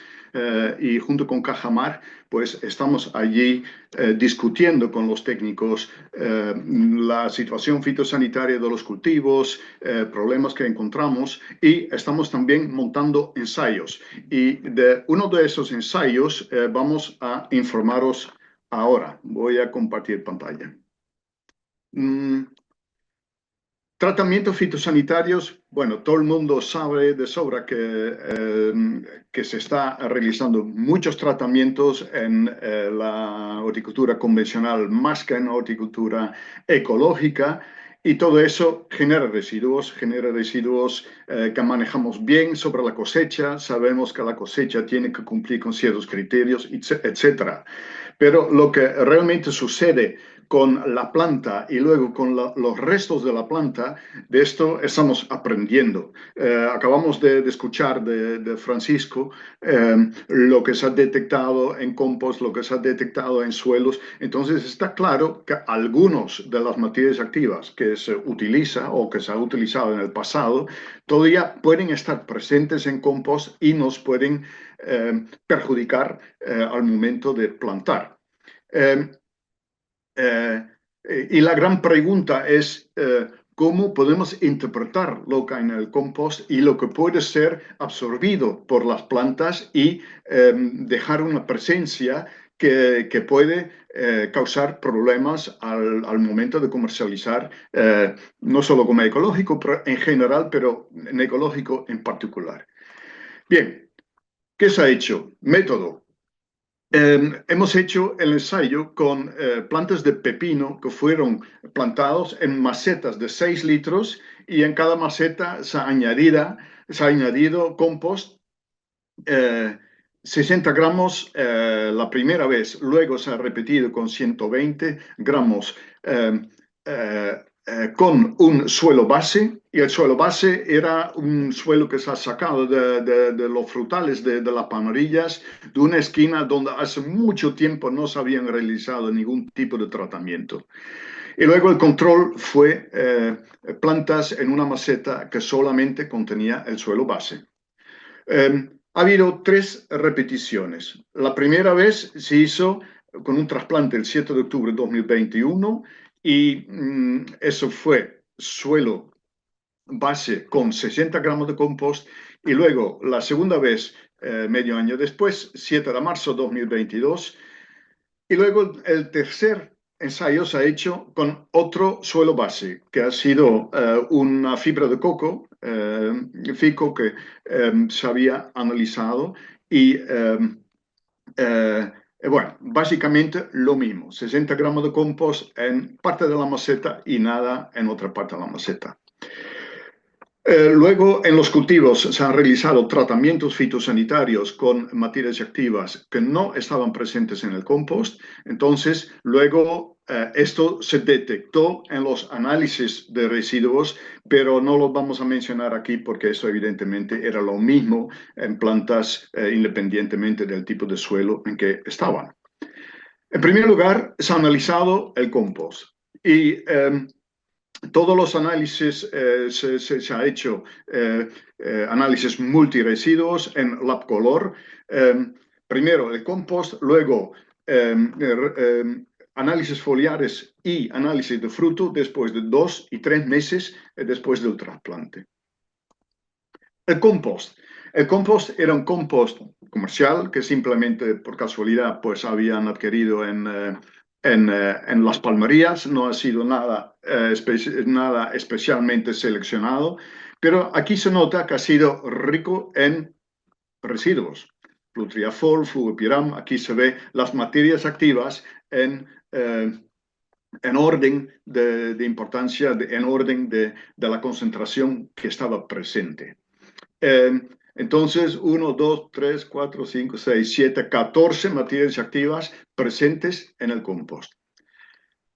y junto con Cajamar, pues estamos allí discutiendo con los técnicos la situación fitosanitaria de los cultivos, problemas que encontramos y estamos también montando ensayos. Y de uno de esos ensayos vamos a informaros ahora. Voy a compartir pantalla. Tratamientos fitosanitarios, bueno, todo el mundo sabe de sobra que se está realizando muchos tratamientos en la horticultura convencional más que en la horticultura ecológica. Y todo eso genera residuos que manejamos bien sobre la cosecha. Sabemos que la cosecha tiene que cumplir con ciertos criterios, etcétera. Pero lo que realmente sucede con la planta y luego con los restos de la planta, de esto estamos aprendiendo. Acabamos de escuchar de Francisco lo que se ha detectado en compost, lo que se ha detectado en suelos. Entonces está claro que algunos de las materias activas que se utiliza o que se ha utilizado en el pasado todavía pueden estar presentes en compost y nos pueden perjudicar al momento de plantar. Eh, eh, y la gran pregunta es cómo podemos interpretar lo que hay en el compost y lo que puede ser absorbido por las plantas y dejar una presencia que puede causar problemas al momento de comercializar, no solo como ecológico pero en general, pero en ecológico en particular. Bien, ¿qué se ha hecho? Método. Hemos hecho el ensayo con plantas de pepino que fueron plantados en macetas de 6 litros y en cada maceta se ha añadido compost, 60 gramos la primera vez, luego se ha repetido con 120 gramos eh, eh, con un suelo base, y el suelo base era un suelo que se ha sacado de los frutales de las Palmerillas, de una esquina donde hace mucho tiempo no se habían realizado ningún tipo de tratamiento. Y luego el control fue plantas en una maceta que solamente contenía el suelo base. Ha habido 3 repeticiones. La primera vez se hizo con un trasplante el 7 de octubre de 2021 y eso fue suelo base con 60 gramos de compost Y luego, la segunda vez, medio año después, 7 de marzo de 2022. Y luego el tercer ensayo se ha hecho con otro suelo base, que ha sido una fibra de coco, fico, que se había analizado y bueno, básicamente lo mismo, 60 gramos de compost en parte de la maceta y nada en otra parte de la maceta. Luego, en los cultivos se han realizado tratamientos fitosanitarios con materias activas que no estaban presentes en el compost. Entonces, luego esto se detectó en los análisis de residuos, pero no lo vamos a mencionar aquí porque eso evidentemente era lo mismo en plantas independientemente del tipo de suelo en que estaban. En primer lugar, se ha analizado el compost y todos los análisis se ha hecho análisis multiresiduos en LabColor. Primero el compost, luego análisis foliares y análisis de fruto después de 2 y 3 meses después del trasplante. El compost. El compost era un compost comercial que simplemente por casualidad pues habían adquirido en las palmerías, no ha sido nada especialmente seleccionado, pero aquí se nota que ha sido rico en residuos. Flutriafol, fluopiram, aquí se ve las materias activas en orden de importancia, en orden de la concentración que estaba presente. Entonces, 1, 2, 3, 4, 5, 6, 7, 14 materias activas presentes en el compost.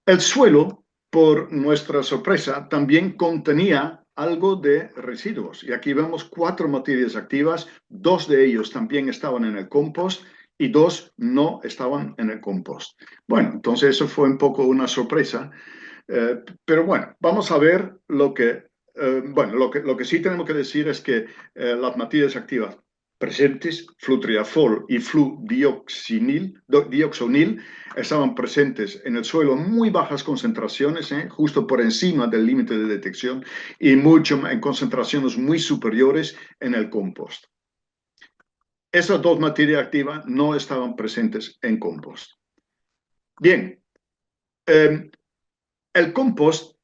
El suelo, por nuestra sorpresa, también contenía algo de residuos. Y aquí vemos 4 materias activas, 2 de ellos también estaban en el compost y 2 no estaban en el compost. Bueno, entonces eso fue un poco una sorpresa. Pero bueno, vamos a ver lo que bueno, lo que sí tenemos que decir es que las materias activas presentes, flutriafol y fludioxonil, estaban presentes en el suelo en muy bajas concentraciones, justo por encima del límite de detección, y mucho en concentraciones muy superiores en el compost. Esas 2 materias activas no estaban presentes en compost. Bien, el compost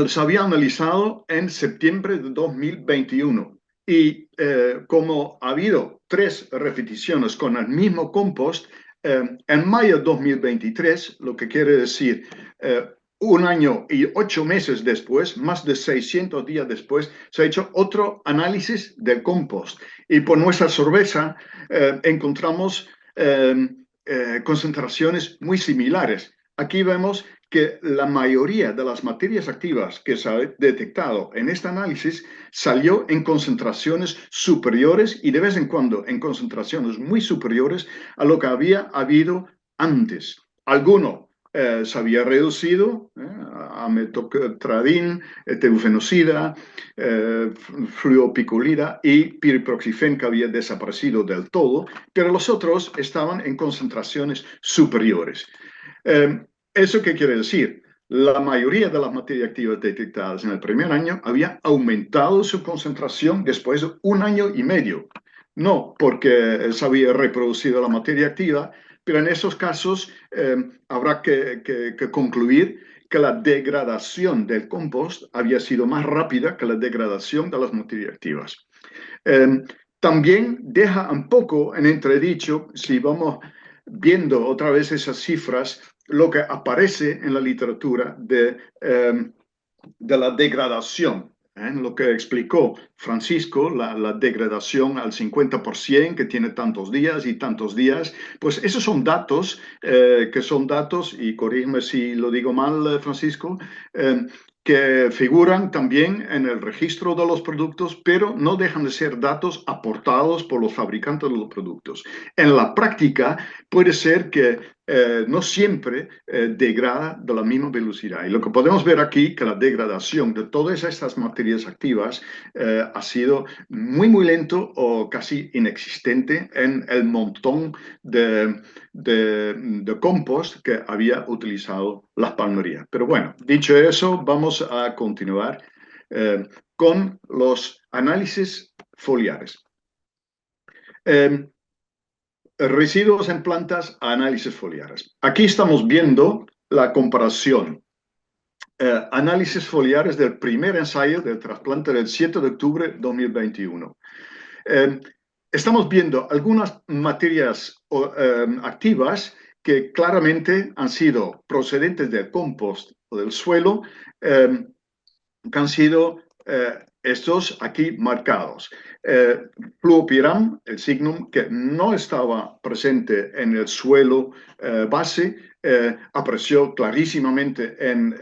se había analizado en septiembre de 2021 y como ha habido 3 repeticiones con el mismo compost, en mayo de 2023, lo que quiere decir 1 año y 8 meses después, más de 600 días después, se ha hecho otro análisis del compost y por nuestra sorpresa encontramos concentraciones muy similares. Aquí vemos que la mayoría de las materias activas que se ha detectado en este análisis salió en concentraciones superiores y de vez en cuando en concentraciones muy superiores a lo que había habido antes. Alguno se había reducido, ametoctradin, teufenocida, fluopicolida y piriproxifen, que había desaparecido del todo, pero los otros estaban en concentraciones superiores. ¿Eso qué quiere decir? La mayoría de las materias activas detectadas en el primer año había aumentado su concentración después de 1 año y medio. No porque se había reproducido la materia activa, pero en esos casos habrá que concluir que la degradación del compost había sido más rápida que la degradación de las materias activas. También deja un poco en entredicho, si vamos viendo otra vez esas cifras, lo que aparece en la literatura de la degradación. Lo que explicó Francisco, la degradación al 50% que tiene tantos días y tantos días, pues esos son datos que son datos, y corrígeme si lo digo mal, Francisco, que figuran también en el registro de los productos, pero no dejan de ser datos aportados por los fabricantes de los productos. En la práctica puede ser que no siempre degrada de la misma velocidad. Y lo que podemos ver aquí, que la degradación de todas estas materias activas ha sido muy, muy lento o casi inexistente en el montón de compost que había utilizado las palmerías. Pero bueno, dicho eso, vamos a continuar con los análisis foliares. Residuos en plantas a análisis foliares. Aquí estamos viendo la comparación. Análisis foliares del primer ensayo del trasplante del 7 de octubre de 2021. Estamos viendo algunas materias activas que claramente han sido procedentes del compost o del suelo, que han sido estos aquí marcados. Fluopiram, el signum, que no estaba presente en el suelo base, apareció clarísimamente en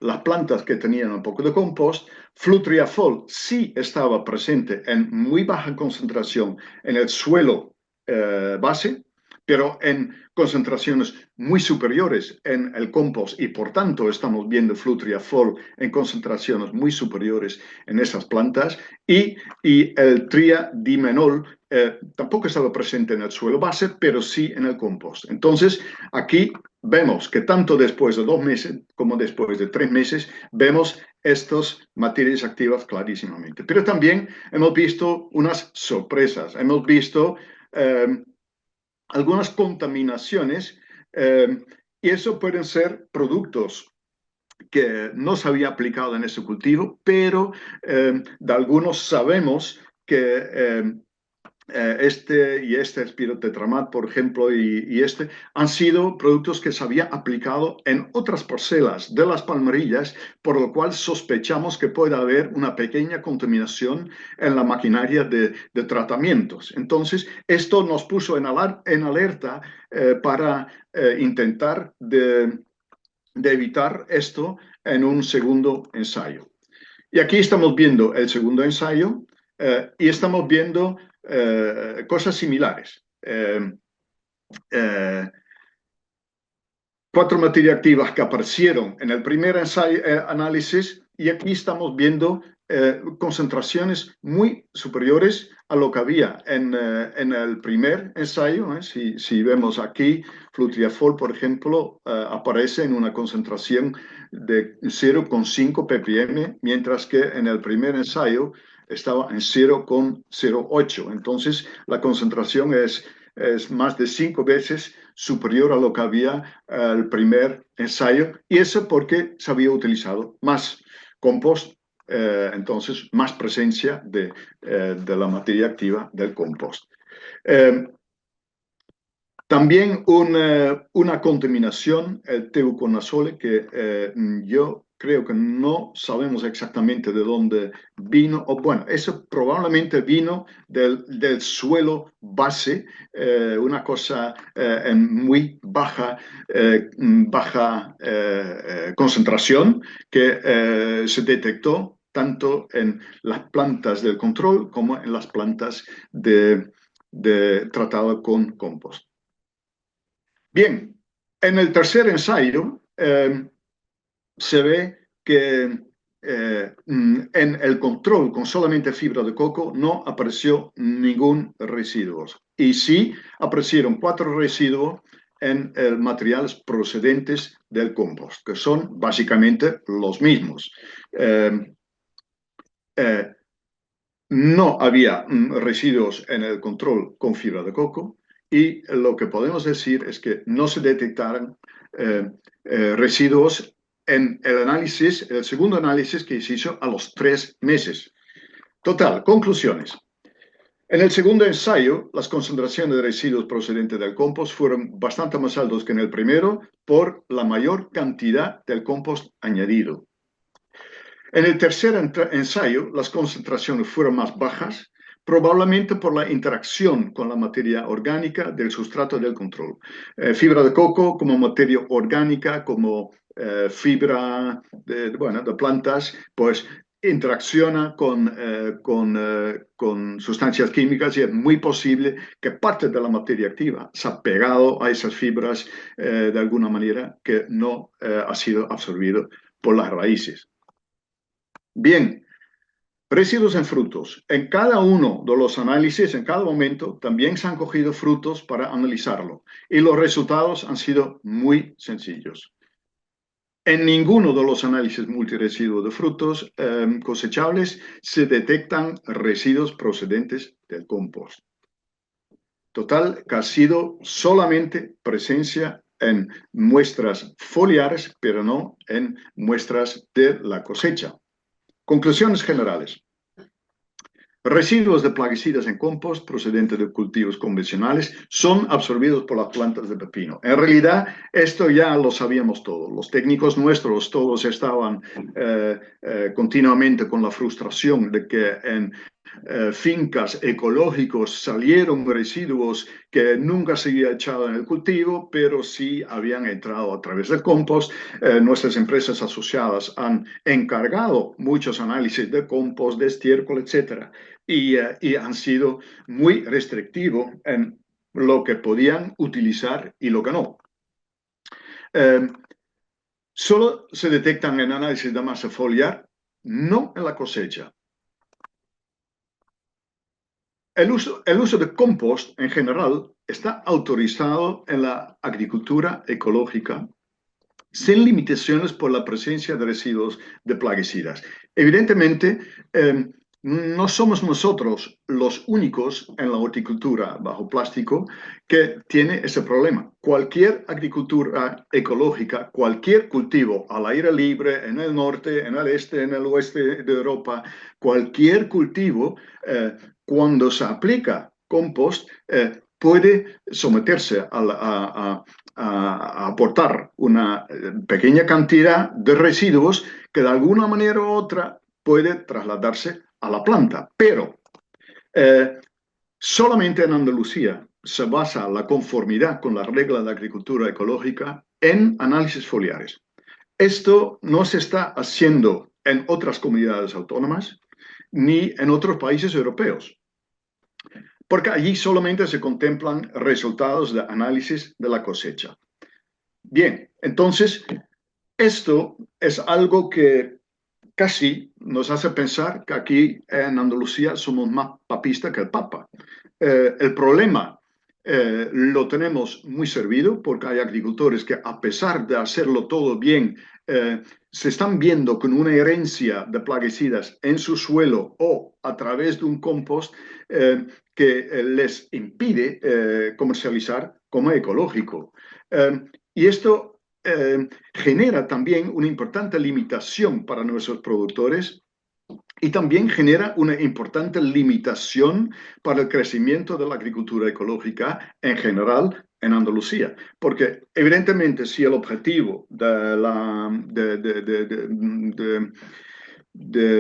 las plantas que tenían un poco de compost. Flutriafol sí estaba presente en muy baja concentración en el suelo base, pero en concentraciones muy superiores en el compost, y por tanto estamos viendo flutriafol en concentraciones muy superiores en esas plantas, y el triadimenol tampoco estaba presente en el suelo base, pero sí en el compost. Entonces, aquí vemos que tanto después de 2 meses como después de 3 meses, vemos estas materias activas clarísimamente. Pero también hemos visto unas sorpresas, hemos visto algunas contaminaciones, y eso pueden ser productos que no se había aplicado en ese cultivo, pero de algunos sabemos que este espirotetramat, por ejemplo, y este, han sido productos que se había aplicado en otras parcelas de las palmerillas, por lo cual sospechamos que puede haber una pequeña contaminación en la maquinaria de tratamientos. Entonces, esto nos puso en alerta para intentar de evitar esto en un segundo ensayo. Y aquí estamos viendo el segundo ensayo y estamos viendo cosas similares. 4 materias activas que aparecieron en el primer ensayo, análisis, y aquí estamos viendo concentraciones muy superiores a lo que había en el primer ensayo. Si vemos aquí, flutriafol, por ejemplo, aparece en una concentración de 0,5 ppm, mientras que en el primer ensayo estaba en 0,08. Entonces, la concentración es más de 5 veces superior a lo que había el primer ensayo, y eso porque se había utilizado más compost, entonces más presencia de la materia activa del compost. También una contaminación, el teuconazole, que yo creo que no sabemos exactamente de dónde vino, o bueno, eso probablemente vino del suelo base, una cosa en muy baja concentración, que se detectó tanto en las plantas del control como en las plantas de tratado con compost. Bien, en el tercer ensayo se ve que en el control con solamente fibra de coco no apareció ningún residuo, y sí aparecieron 4 residuos en materiales procedentes del compost, que son básicamente los mismos. No había residuos en el control con fibra de coco, y lo que podemos decir es que no se detectaron residuos en el segundo análisis que se hizo a los 3 meses. Total, conclusiones. En el segundo ensayo, las concentraciones de residuos procedentes del compost fueron bastante más altas que en el primero por la mayor cantidad del compost añadido. En el tercer ensayo, las concentraciones fueron más bajas, probablemente por la interacción con la materia orgánica del sustrato del control. Fibra de coco como materia orgánica, como fibra de plantas, pues interacciona con sustancias químicas, y es muy posible que parte de la materia activa se ha pegado a esas fibras de alguna manera, que no ha sido absorbido por las raíces. Bien, residuos en frutos. En cada uno de los análisis, en cada momento, también se han cogido frutos para analizarlo, y los resultados han sido muy sencillos. En ninguno de los análisis multiresiduos de frutos cosechables se detectan residuos procedentes del compost. Total, que ha sido solamente presencia en muestras foliares, pero no en muestras de la cosecha. Conclusiones generales. Residuos de plaguicidas en compost procedentes de cultivos convencionales son absorbidos por las plantas de pepino. En realidad, esto ya lo sabíamos todos. Los técnicos nuestros todos estaban continuamente con la frustración de que en fincas ecológicos salieron residuos que nunca se había echado en el cultivo, pero sí habían entrado a través del compost. Nuestras empresas asociadas han encargado muchos análisis de compost, de estiércol, etc. Y han sido muy restrictivos en lo que podían utilizar y lo que no. Solo se detectan en análisis de masa foliar, no en la cosecha. El uso de compost en general está autorizado en la agricultura ecológica sin limitaciones por la presencia de residuos de plaguicidas. Evidentemente, no somos nosotros los únicos en la horticultura bajo plástico que tiene ese problema. Cualquier agricultura ecológica, cualquier cultivo al aire libre, en el norte, en el este, en el oeste de Europa, cualquier cultivo, cuando se aplica compost, puede someterse a aportar una pequeña cantidad de residuos que de alguna manera u otra puede trasladarse a la planta. Pero solamente en Andalucía se basa la conformidad con las reglas de agricultura ecológica en análisis foliares. Esto no se está haciendo en otras comunidades autónomas ni en otros países europeos, porque allí solamente se contemplan resultados de análisis de la cosecha. Bien, entonces, esto es algo que casi nos hace pensar que aquí en Andalucía somos más papistas que el Papa. El problema lo tenemos muy servido porque hay agricultores que, a pesar de hacerlo todo bien, se están viendo con una herencia de plaguicidas en su suelo o a través de un compost que les impide comercializar como ecológico. Y esto genera también una importante limitación para nuestros productores y también genera una importante limitación para el crecimiento de la agricultura ecológica en general en Andalucía. Porque evidentemente si el objetivo de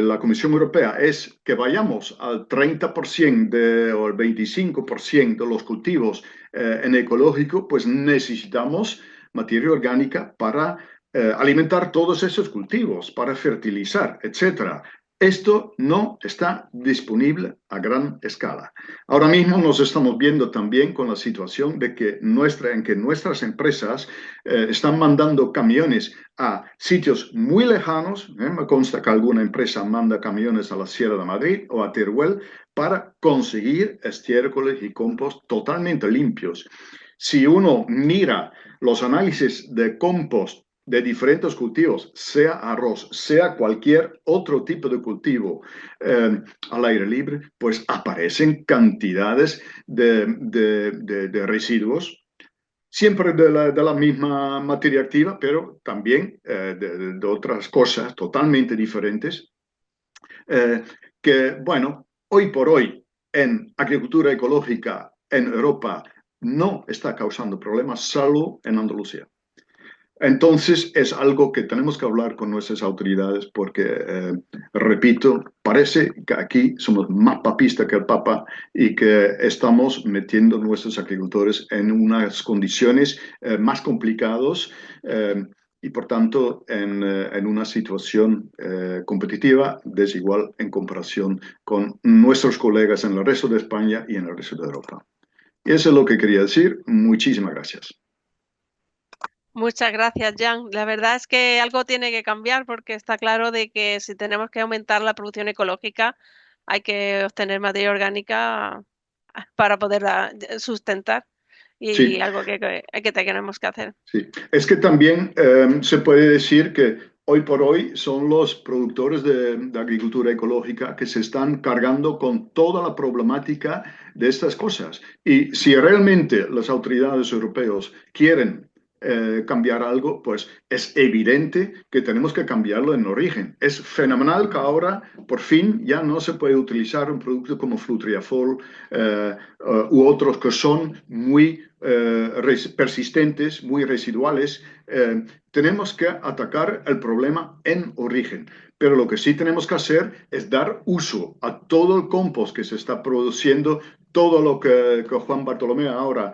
la Comisión Europea es que vayamos al 30% o el 25% de los cultivos en ecológico, pues necesitamos materia orgánica para alimentar todos esos cultivos, para fertilizar, etc. Esto no está disponible a gran escala. Ahora mismo nos estamos viendo también con la situación de que nuestras empresas están mandando camiones a sitios muy lejanos. Me consta que alguna empresa manda camiones a la Sierra de Madrid o a Teruel para conseguir estiércoles y compost totalmente limpios. Si uno mira los análisis de compost de diferentes cultivos, sea arroz, sea cualquier otro tipo de cultivo al aire libre, pues aparecen cantidades de residuos, siempre de la misma materia activa, pero también de otras cosas totalmente diferentes, que, bueno, hoy por hoy en agricultura ecológica en Europa no está causando problemas, salvo en Andalucía. Entonces es algo que tenemos que hablar con nuestras autoridades porque, repito, parece que aquí somos más papistas que el Papa y que estamos metiendo a nuestros agricultores en unas condiciones más complicadas y, por tanto, en una situación competitiva desigual en comparación con nuestros colegas en el resto de España y en el resto de Europa. Y eso es lo que quería decir. Muchísimas gracias. Muchas gracias, Jan. La verdad es que algo tiene que cambiar porque está claro de que si tenemos que aumentar la producción ecológica, hay que obtener materia orgánica para poderla sustentar. y Sí, algo que tenemos que hacer. sí. Es que también se puede decir que hoy por hoy son los productores de agricultura ecológica que se están cargando con toda la problemática de estas cosas. Y si realmente las autoridades europeas quieren cambiar algo, pues es evidente que tenemos que cambiarlo en origen. Es fenomenal que ahora, por fin, ya no se puede utilizar un producto como Flutriafol u otros que son muy persistentes, muy residuales. Tenemos que atacar el problema en origen. Pero lo que sí tenemos que hacer es dar uso a todo el compost que se está produciendo, todo lo que Juan Bartolomé ahora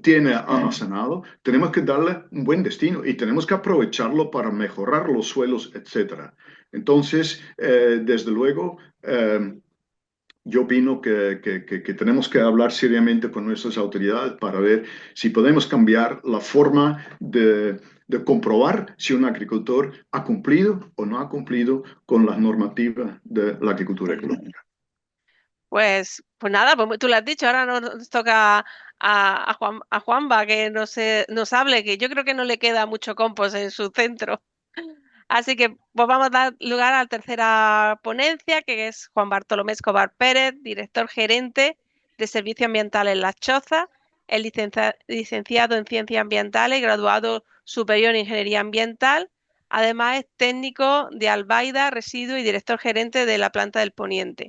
tiene almacenado. Tenemos que darle un buen destino y tenemos que aprovecharlo para mejorar los suelos, etcétera. Entonces, desde luego, yo opino que tenemos que hablar seriamente con nuestras autoridades para ver si podemos cambiar la forma de comprobar si un agricultor ha cumplido o no ha cumplido con las normativas de la agricultura ecológica. Pues nada, pues tú lo has dicho, ahora nos toca a Juanba que nos hable, que yo creo que no le queda mucho compost en su centro. Así que pues vamos a dar lugar a la tercera ponencia, que es Juan Bartolomé Escobar Pérez, director gerente de Servicio Ambiental en Las Chozas, el licenciado en Ciencias Ambientales y graduado superior en Ingeniería Ambiental. Además es técnico de Albaida, residuo y director gerente de la planta del Poniente.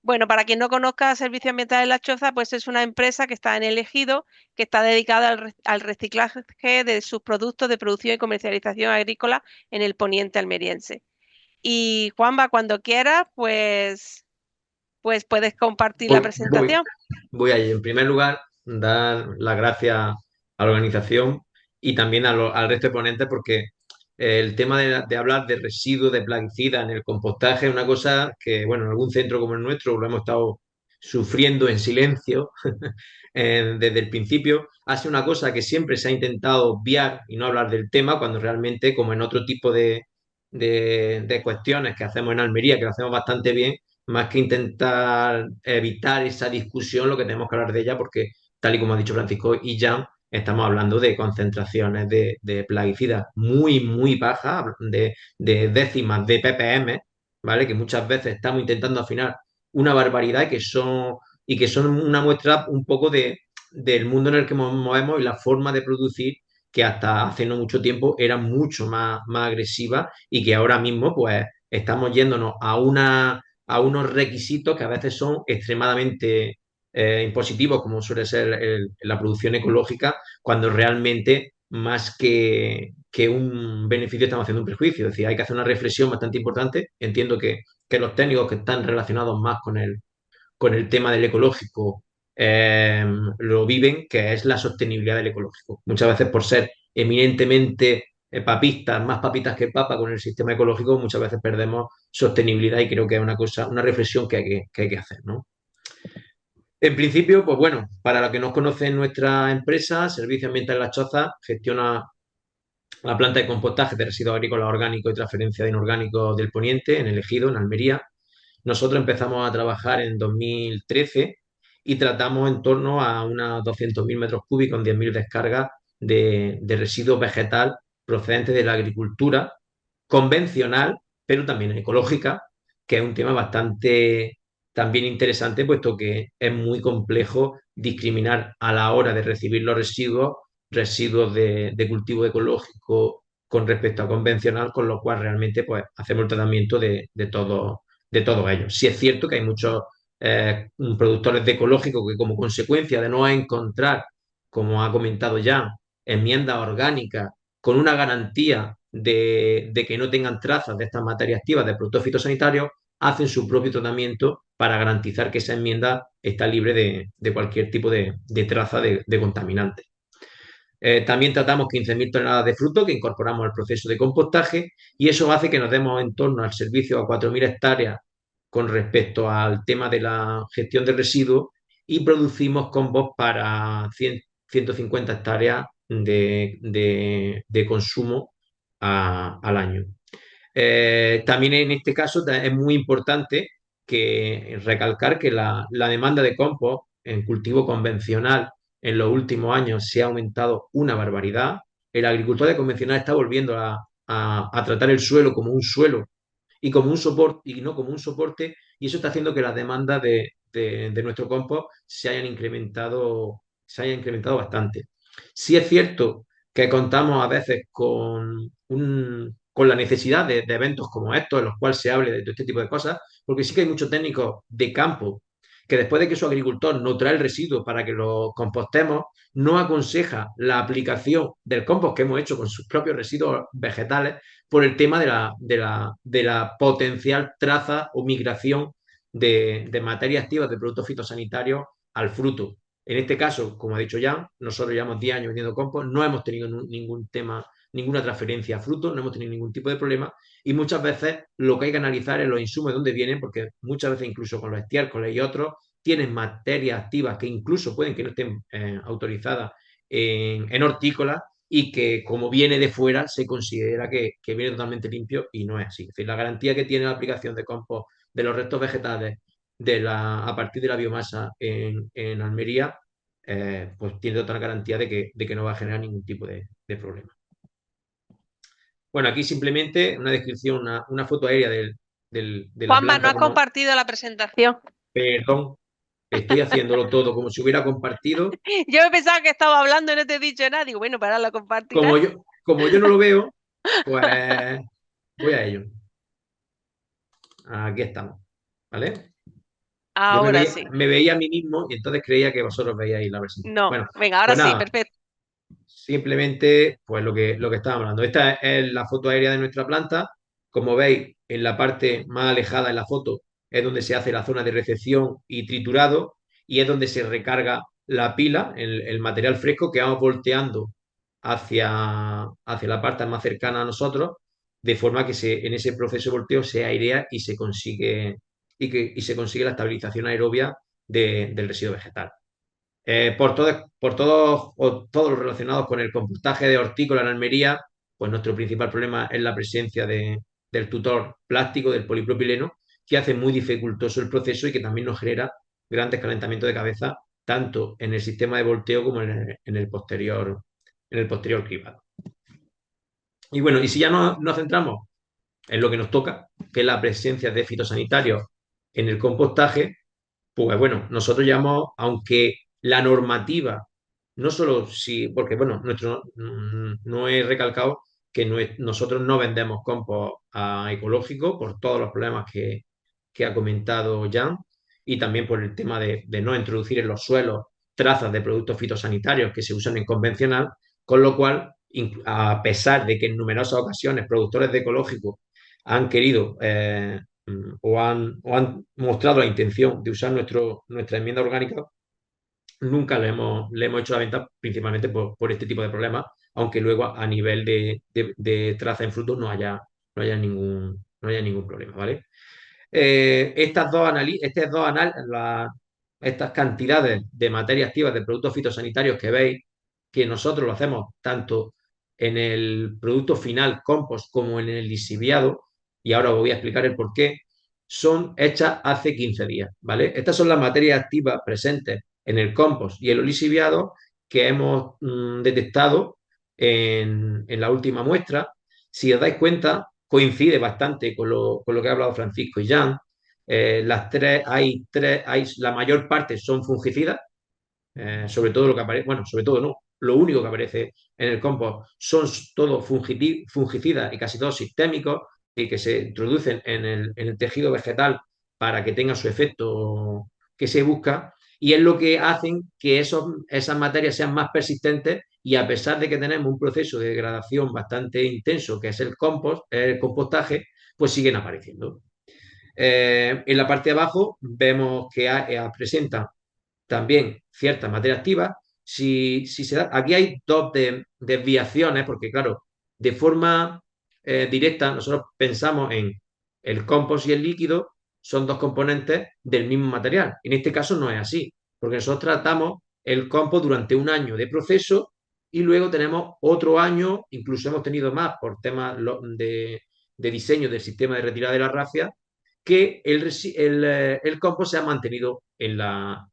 Bueno, para quien no conozca Servicio Ambiental de La Choza, pues es una empresa que está en El Ejido, que está dedicada al reciclaje de sus productos de producción y comercialización agrícola en el poniente almeriense. Y Juanba, cuando quieras, pues puedes compartir la Voy, presentación. voy allí. En primer lugar, dar las gracias a la organización y también al resto de ponentes porque el tema de hablar de residuos, de plaguicidas en el compostaje es una cosa que, bueno, en algún centro como el nuestro lo hemos estado sufriendo en silencio desde el principio. Ha sido una cosa que siempre se ha intentado obviar y no hablar del tema cuando realmente, como en otro tipo de cuestiones que hacemos en Almería, que lo hacemos bastante bien, más que intentar evitar esa discusión, lo que tenemos que hablar de ella, porque tal y como ha dicho Francisco y Jan, estamos hablando de concentraciones de plaguicidas muy, muy bajas, de décimas de ppm, ¿vale? Que muchas veces estamos intentando afinar una barbaridad y que son una muestra un poco del mundo en el que nos movemos y la forma de producir que hasta hace no mucho tiempo era mucho más agresiva y que ahora mismo pues estamos yéndonos a unos requisitos que a veces son extremadamente impositivos, como suele ser la producción ecológica, cuando realmente más que un beneficio estamos haciendo un prejuicio. Es decir, hay que hacer una reflexión bastante importante. Entiendo que los técnicos que están relacionados más con el tema del ecológico lo viven, que es la sostenibilidad del ecológico. Muchas veces por ser eminentemente papistas, más papistas que papa con el sistema ecológico, muchas veces perdemos sostenibilidad y creo que es una cosa, una reflexión que hay que hacer, ¿no? En principio, pues bueno, para los que no conocen nuestra empresa, Servicio Ambiental de Las Chozas gestiona la planta de compostaje de residuos agrícolas orgánicos y transferencia de inorgánicos del Poniente, en El Ejido, en Almería. Nosotros empezamos a trabajar en 2013 y tratamos en torno a unos 200.000 metros cúbicos con 10.000 descargas de residuos vegetal procedentes de la agricultura convencional, pero también ecológica, que es un tema bastante también interesante, puesto que es muy complejo discriminar a la hora de recibir los residuos de cultivo ecológico con respecto a convencional, con lo cual realmente pues, hacemos el tratamiento de todos ellos. Sí es cierto que hay muchos productores de ecológico que como consecuencia de no encontrar, como ha comentado ya, enmiendas orgánicas con una garantía de que no tengan trazas de estas materias activas de productos fitosanitarios, hacen su propio tratamiento para garantizar que esa enmienda está libre de cualquier tipo de traza de contaminante. También tratamos 15.000 toneladas de fruto que incorporamos al proceso de compostaje y eso hace que nos demos en torno al servicio a 4.000 hectáreas con respecto al tema de la gestión de residuos y producimos compost para 150 hectáreas de consumo al año. También en este caso es muy importante recalcar que la demanda de compost en cultivo convencional en los últimos años se ha aumentado una barbaridad. El agricultor de convencional está volviendo a tratar el suelo como un suelo y como un soporte y no como un soporte, y eso está haciendo que las demandas de nuestro compost se hayan incrementado bastante. Sí es cierto que contamos a veces con la necesidad de eventos como estos, en los cuales se hable de todo este tipo de cosas, porque sí que hay muchos técnicos de campo que después de que su agricultor nos trae el residuo para que lo compostemos, no aconseja la aplicación del compost que hemos hecho con sus propios residuos vegetales por el tema de la potencial traza o migración de materias activas de productos fitosanitarios al fruto. En este caso, como ha dicho Jan, nosotros llevamos 10 años vendiendo compost, no hemos tenido ningún tema, ninguna transferencia a frutos, no hemos tenido ningún tipo de problema y muchas veces lo que hay que analizar es los insumos de dónde vienen, porque muchas veces incluso con los estiércoles y otros tienen materias activas que incluso pueden que no estén autorizadas en hortícolas y que como viene de fuera se considera que viene totalmente limpio y no es así. Es decir, la garantía que tiene la aplicación de compost de los restos vegetales a partir de la biomasa en Almería, pues tiene total garantía de que no va a generar ningún tipo de problema. Bueno, aquí simplemente una descripción, una foto aérea de la Juanma, no planta. has compartido la presentación. Perdón, estoy haciéndolo todo como si hubiera compartido. Yo pensaba que estaba hablando y no te he dicho nada. Digo, bueno, para la compartirás. Como yo no lo veo, pues voy a ello. Aquí estamos, ¿vale? Yo Ahora sí. me veía a mí mismo y entonces creía que vosotros veíais la presentación. No, Bueno, venga, ahora pues sí, nada, perfecto. simplemente pues lo que estábamos hablando. Esta es la foto aérea de nuestra planta. Como veis, en la parte más alejada en la foto es donde se hace la zona de recepción y triturado y es donde se recarga la pila, el material fresco que vamos volteando hacia la parte más cercana a nosotros, de forma que en ese proceso de volteo se airea y se consigue, y se consigue la estabilización aerobia del residuo vegetal. Todos los relacionados con el compostaje de hortícola en Almería, pues nuestro principal problema es la presencia del tutor plástico, del polipropileno, que hace muy dificultoso el proceso y que también nos genera grandes calentamientos de cabeza, tanto en el sistema de volteo como en el posterior cribado. Y bueno, y si ya nos centramos en lo que nos toca, que es la presencia de fitosanitarios en el compostaje, pues bueno, nosotros llamamos, aunque la normativa, no solo si, porque bueno, no he recalcado que nosotros no vendemos compost ecológico por todos los problemas que ha comentado Jan y también por el tema de no introducir en los suelos trazas de productos fitosanitarios que se usan en convencional, con lo cual, a pesar de que en numerosas ocasiones productores de ecológico han querido o han mostrado la intención de usar nuestra enmienda orgánica, nunca le hemos hecho la venta principalmente por este tipo de problemas, aunque luego a nivel de traza en frutos no haya ningún problema, ¿vale? Estas cantidades de materias activas de productos fitosanitarios que veis, que nosotros lo hacemos tanto en el producto final compost como en el lixiviado, y ahora os voy a explicar el por qué, son hechas hace 15 días, ¿vale? Estas son las materias activas presentes en el compost y en los lixiviados que hemos detectado en la última muestra. Si os dais cuenta, coincide bastante con lo que ha hablado Francisco y Jan. La mayor parte son fungicidas, sobre todo lo que aparece, bueno, sobre todo no, lo único que aparece en el compost son todos fungicidas y casi todos sistémicos y que se introducen en el tejido vegetal para que tenga su efecto que se busca y es lo que hacen que esas materias sean más persistentes y a pesar de que tenemos un proceso de degradación bastante intenso que es el compostaje, pues siguen apareciendo. En la parte de abajo vemos que presentan también ciertas materias activas. Si se da, aquí hay dos desviaciones, porque claro, de forma directa nosotros pensamos en el compost y el líquido son dos componentes del mismo material. En este caso no es así, porque nosotros tratamos el compost durante un año de proceso y luego tenemos otro año, incluso hemos tenido más por temas de diseño del sistema de retirada de la rafia, que el compost se ha mantenido en la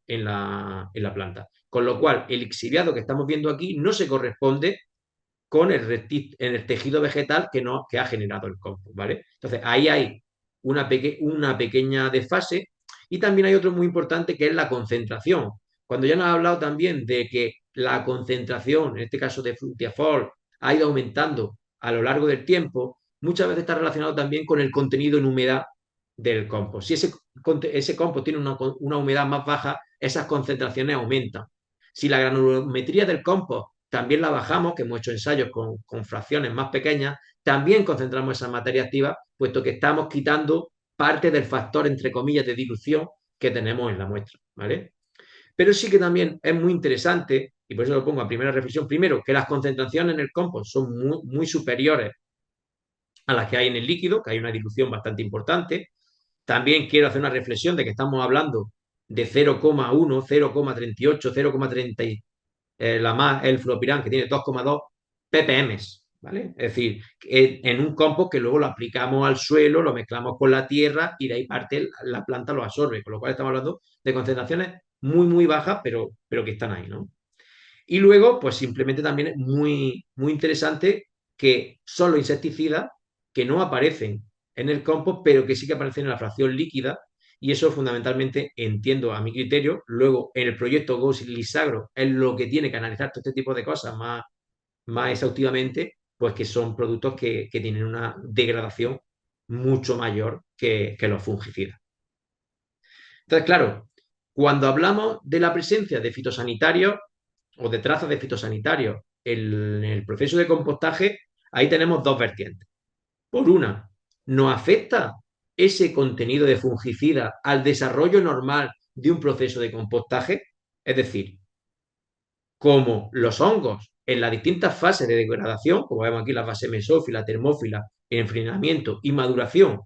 planta. Con lo cual, el lixiviado que estamos viendo aquí no se corresponde con el tejido vegetal que ha generado el compost, ¿vale? Entonces, ahí hay una pequeña desfase y también hay otro muy importante que es la concentración. Cuando ya nos ha hablado también de que la concentración, en este caso de Frutiafor, ha ido aumentando a lo largo del tiempo, muchas veces está relacionado también con el contenido en humedad del compost. Si ese compost tiene una humedad más baja, esas concentraciones aumentan. Si la granulometría del compost también la bajamos, que hemos hecho ensayos con fracciones más pequeñas, también concentramos esa materia activa, puesto que estamos quitando parte del factor, entre comillas, de dilución que tenemos en la muestra, ¿vale? Pero sí que también es muy interesante, y por eso lo pongo a primera reflexión, primero, que las concentraciones en el compost son muy, muy superiores a las que hay en el líquido, que hay una dilución bastante importante. También quiero hacer una reflexión de que estamos hablando de 0,1, 0,38, 0,30, la más el fluopirán, que tiene 2,2 ppm, ¿vale? Es decir, en un compost que luego lo aplicamos al suelo, lo mezclamos con la tierra y de ahí parte la planta lo absorbe, con lo cual estamos hablando de concentraciones muy, muy bajas, pero que están ahí, ¿no? Y luego, pues simplemente también es muy, muy interesante que son los insecticidas que no aparecen en el compost, pero que sí que aparecen en la fracción líquida. Y eso fundamentalmente entiendo a mi criterio. Luego, en el proyecto Ghost Lisagro es lo que tiene que analizar todo este tipo de cosas más exhaustivamente, pues que son productos que tienen una degradación mucho mayor que los fungicidas. Entonces, claro, cuando hablamos de la presencia de fitosanitarios o de trazas de fitosanitarios en el proceso de compostaje, ahí tenemos dos vertientes. Por una, ¿nos afecta ese contenido de fungicida al desarrollo normal de un proceso de compostaje? Es decir, como los hongos en las distintas fases de degradación, como vemos aquí, la fase mesófila, termófila, enfriamiento y maduración,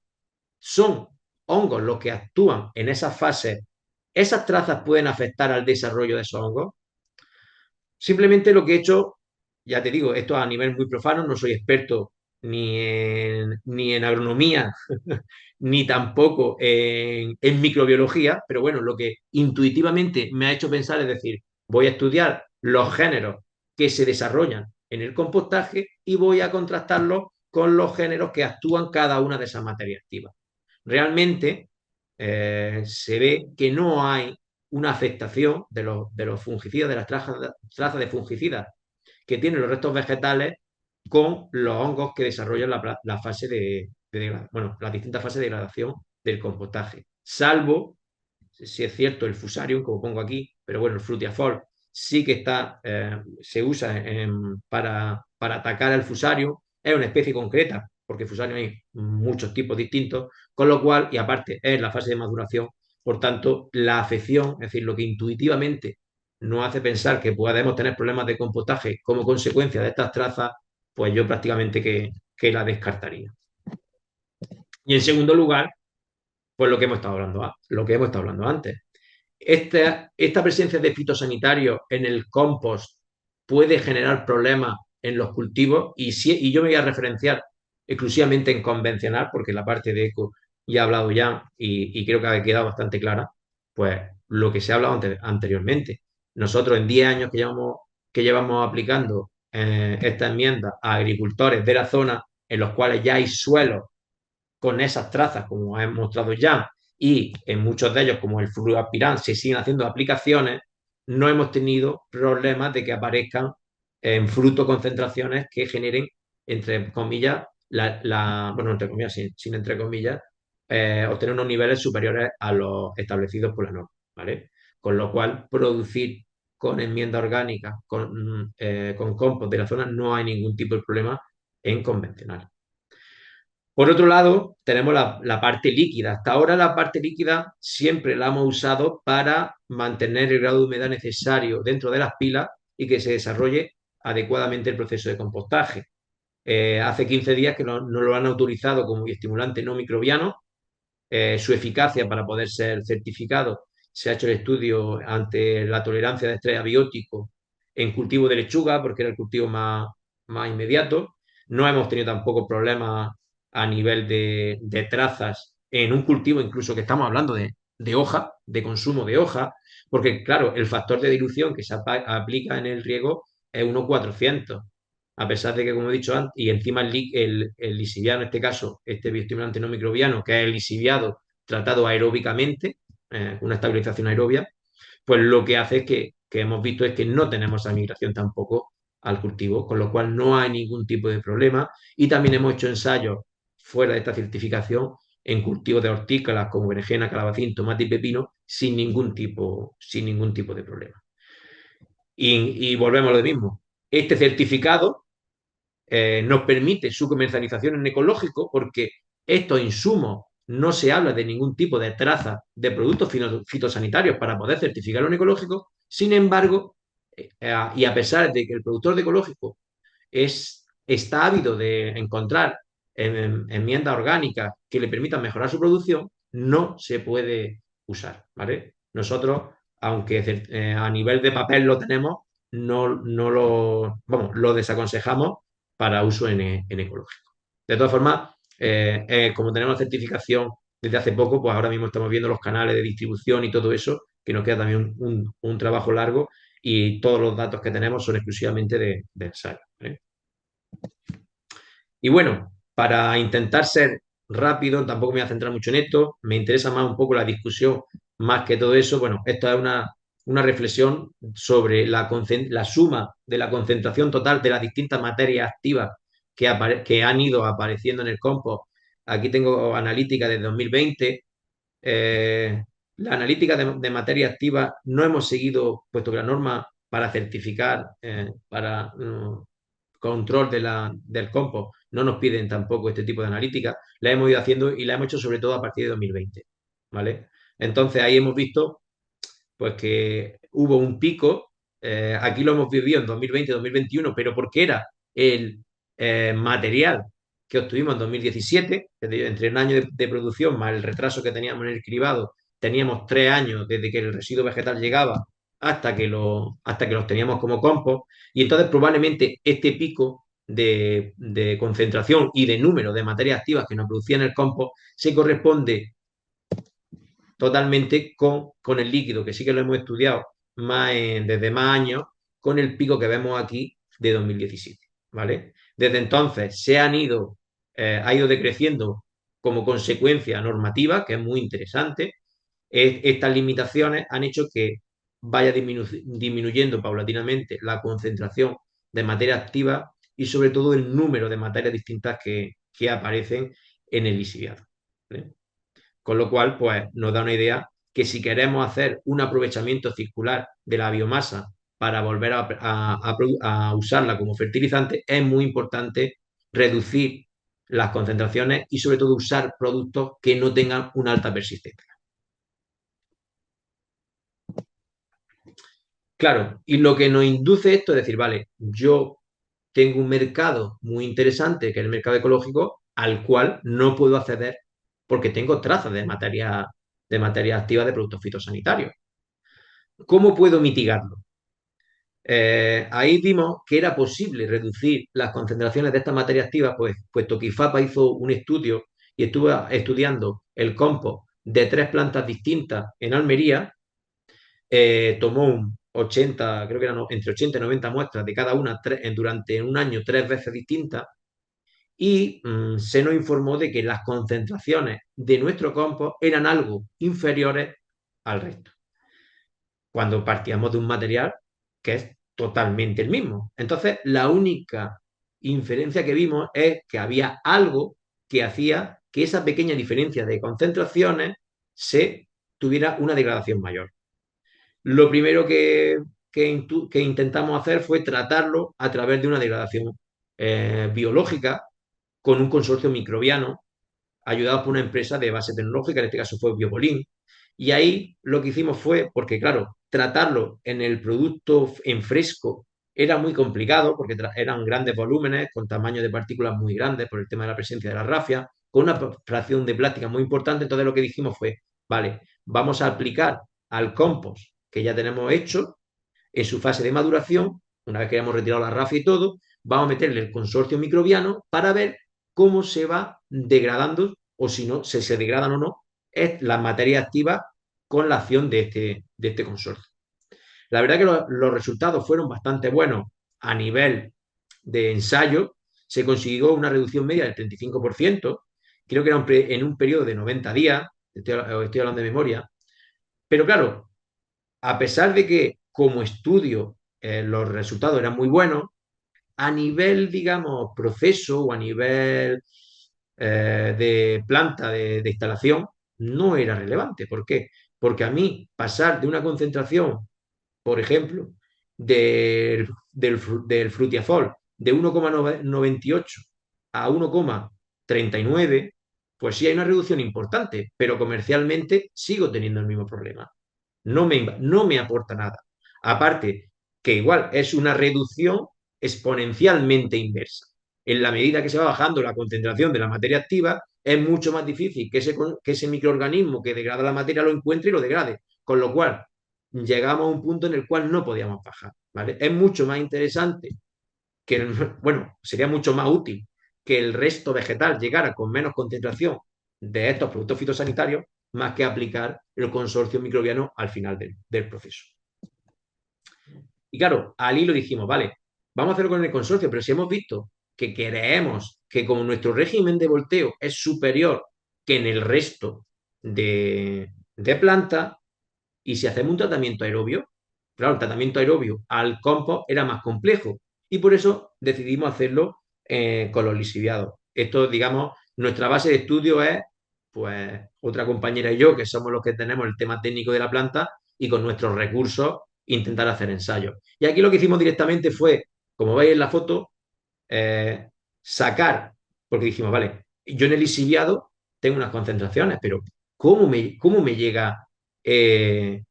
son hongos los que actúan en esas fases, ¿esas trazas pueden afectar al desarrollo de esos hongos? Simplemente lo que he hecho, ya te digo, esto a nivel muy profano, no soy experto ni en agronomía, ni tampoco en microbiología, pero bueno, lo que intuitivamente me ha hecho pensar es decir, voy a estudiar los géneros que se desarrollan en el compostaje y voy a contrastarlos con los géneros que actúan cada una de esas materias activas. Realmente se ve que no hay una afectación de los fungicidas, de las trazas de fungicidas que tienen los restos vegetales con los hongos que desarrollan la fase bueno, las distintas fases de degradación del compostaje. Salvo, si es cierto, el fusarium, como pongo aquí, pero bueno, el frutiafor sí que se usa para atacar al fusarium. Es una especie concreta, porque fusarium hay muchos tipos distintos, con lo cual, y aparte, es la fase de maduración. Por tanto, la afección, es decir, lo que intuitivamente nos hace pensar que podemos tener problemas de compostaje como consecuencia de estas trazas, pues yo prácticamente que la descartaría. Y en segundo lugar, pues lo que hemos estado hablando antes. Esta presencia de fitosanitarios en el compost puede generar problemas en los cultivos y yo me voy a referenciar exclusivamente en convencional, porque la parte de eco ya he hablado ya y creo que ha quedado bastante clara, pues lo que se ha hablado anteriormente. Nosotros en 10 años que llevamos aplicando esta enmienda a agricultores de la zona en los cuales ya hay suelos con esas trazas, como hemos mostrado ya, y en muchos de ellos, como el fluoaspirán, se siguen haciendo aplicaciones, no hemos tenido problemas de que aparezcan en fruto concentraciones que generen, entre comillas, bueno, entre comillas, sin entre comillas, obtener unos niveles superiores a los establecidos por la norma, ¿vale? Con lo cual, producir con enmienda orgánica, con compost de la zona, no hay ningún tipo de problema en convencional. Por otro lado, tenemos la parte líquida. Hasta ahora la parte líquida siempre la hemos usado para mantener el grado de humedad necesario dentro de las pilas y que se desarrolle adecuadamente el proceso de compostaje. Hace 15 días que no lo han autorizado como estimulante no microbiano. Su eficacia para poder ser certificado se ha hecho el estudio ante la tolerancia de estrés abiótico en cultivo de lechuga, porque era el cultivo más inmediato. No hemos tenido tampoco problemas a nivel de trazas en un cultivo, incluso que estamos hablando de de hoja, de consumo de hoja, porque claro, el factor de dilución que se aplica en el riego es 1,400, a pesar de que, como he dicho antes, y encima el lisiviado, en este caso, este bioestimulante no microbiano, que es el lisiviado tratado aeróbicamente, una estabilización aerobia, pues lo que hace es que hemos visto es que no tenemos esa migración tampoco al cultivo, con lo cual no hay ningún tipo de problema. Y también hemos hecho ensayos fuera de esta certificación en cultivos de hortícolas como berenjena, calabacín, tomate y pepino sin ningún tipo de problema. Y volvemos a lo mismo. Este certificado nos permite su comercialización en ecológico porque estos insumos no se habla de ningún tipo de traza de productos fitosanitarios para poder certificarlo en ecológico. Sin embargo, y a pesar de que el productor de ecológico está ávido de encontrar enmiendas orgánicas que le permitan mejorar su producción, no se puede usar, ¿vale? Nosotros, aunque a nivel de papel lo tenemos, no lo desaconsejamos para uso en ecológico. De todas formas, como tenemos certificación desde hace poco, pues ahora mismo estamos viendo los canales de distribución y todo eso, que nos queda también un trabajo largo y todos los datos que tenemos son exclusivamente de ensayo, ¿vale? Y bueno, para intentar ser rápido, tampoco me voy a centrar mucho en esto, me interesa más un poco la discusión más que todo eso. Bueno, esto es una reflexión sobre la suma de la concentración total de las distintas materias activas que han ido apareciendo en el compost. Aquí tengo analítica de 2020. La analítica de materia activa no hemos seguido, puesto que la norma para certificar, para control del compost, no nos piden tampoco este tipo de analítica. La hemos ido haciendo y la hemos hecho sobre todo a partir de 2020, ¿vale? Entonces ahí hemos visto pues que hubo un pico, aquí lo hemos vivido en 2020-2021, pero porque era el material que obtuvimos en 2017, entre el año de producción más el retraso que teníamos en el cribado, teníamos 3 años desde que el residuo vegetal llegaba hasta que los teníamos como compost, y entonces probablemente este pico de concentración y de número de materias activas que nos producían el compost se corresponde totalmente con el líquido, que sí que lo hemos estudiado desde más años, con el pico que vemos aquí de 2017, ¿vale? Desde entonces ha ido decreciendo como consecuencia normativa, que es muy interesante. Estas limitaciones han hecho que vaya disminuyendo paulatinamente la concentración de materia activa y sobre todo el número de materias distintas que aparecen en el lisiviado, ¿vale? Con lo cual, pues nos da una idea que si queremos hacer un aprovechamiento circular de la biomasa para volver a usarla como fertilizante, es muy importante reducir las concentraciones y sobre todo usar productos que no tengan una alta persistencia. Claro, y lo que nos induce esto es decir, vale, yo tengo un mercado muy interesante, que es el mercado ecológico, al cual no puedo acceder porque tengo trazas de materia activa de productos fitosanitarios. ¿Cómo puedo mitigarlo? Ahí vimos que era posible reducir las concentraciones de estas materias activas, pues, puesto que IFAPA hizo un estudio y estuvo estudiando el compost de 3 plantas distintas en Almería, tomó 80, creo que eran entre 80 y 90 muestras de cada una durante un año 3 veces distintas, y se nos informó de que las concentraciones de nuestro compost eran algo inferiores al resto, cuando partíamos de un material que es totalmente el mismo. Entonces, la única inferencia que vimos es que había algo que hacía que esa pequeña diferencia de concentraciones se tuviera una degradación mayor. Lo primero que intentamos hacer fue tratarlo a través de una degradación biológica con un consorcio microbiano ayudado por una empresa de base tecnológica, en este caso fue Biopolín. Y ahí lo que hicimos fue, porque claro, tratarlo en el producto en fresco era muy complicado porque eran grandes volúmenes con tamaños de partículas muy grandes por el tema de la presencia de la rafia, con una fracción de plástica muy importante. Entonces lo que dijimos fue, vale, vamos a aplicar al compost que ya tenemos hecho en su fase de maduración, una vez que hayamos retirado la rafia y todo, vamos a meterle el consorcio microbiano para ver cómo se va degradando o si no, si se degradan o no, es la materia activa con la acción de este consorcio. La verdad que los resultados fueron bastante buenos a nivel de ensayo. Se consiguió una reducción media del 35%, creo que era en un periodo de 90 días, estoy hablando de memoria, pero claro, a pesar de que como estudio los resultados eran muy buenos, a nivel, digamos, proceso o a nivel de planta de instalación, no era relevante. ¿Por qué? Porque a mí pasar de una concentración, por ejemplo, del frutiazol de 1,98 a 1,39, pues sí hay una reducción importante, pero comercialmente sigo teniendo el mismo problema. No me aporta nada. Aparte, que igual es una reducción exponencialmente inversa. En la medida que se va bajando la concentración de la materia activa, es mucho más difícil que ese microorganismo que degrada la materia lo encuentre y lo degrade. Con lo cual, llegamos a un punto en el cual no podíamos bajar. ¿Vale? Es mucho más interesante bueno, sería mucho más útil que el resto vegetal llegara con menos concentración de estos productos fitosanitarios más que aplicar el consorcio microbiano al final del proceso. Y claro, al hilo dijimos, vale, vamos a hacerlo con el consorcio, pero si hemos visto que creemos que como nuestro régimen de volteo es superior que en el resto de plantas, y si hacemos un tratamiento aerobio, claro, el tratamiento aerobio al compost era más complejo y por eso decidimos hacerlo con los lisiviados. Esto, digamos, nuestra base de estudio es, pues, otra compañera y yo, que somos los que tenemos el tema técnico de la planta y con nuestros recursos intentar hacer ensayos. Y aquí lo que hicimos directamente fue, como veis en la foto, sacar, porque dijimos, vale, yo en el lisiviado tengo unas concentraciones, pero cómo me llega el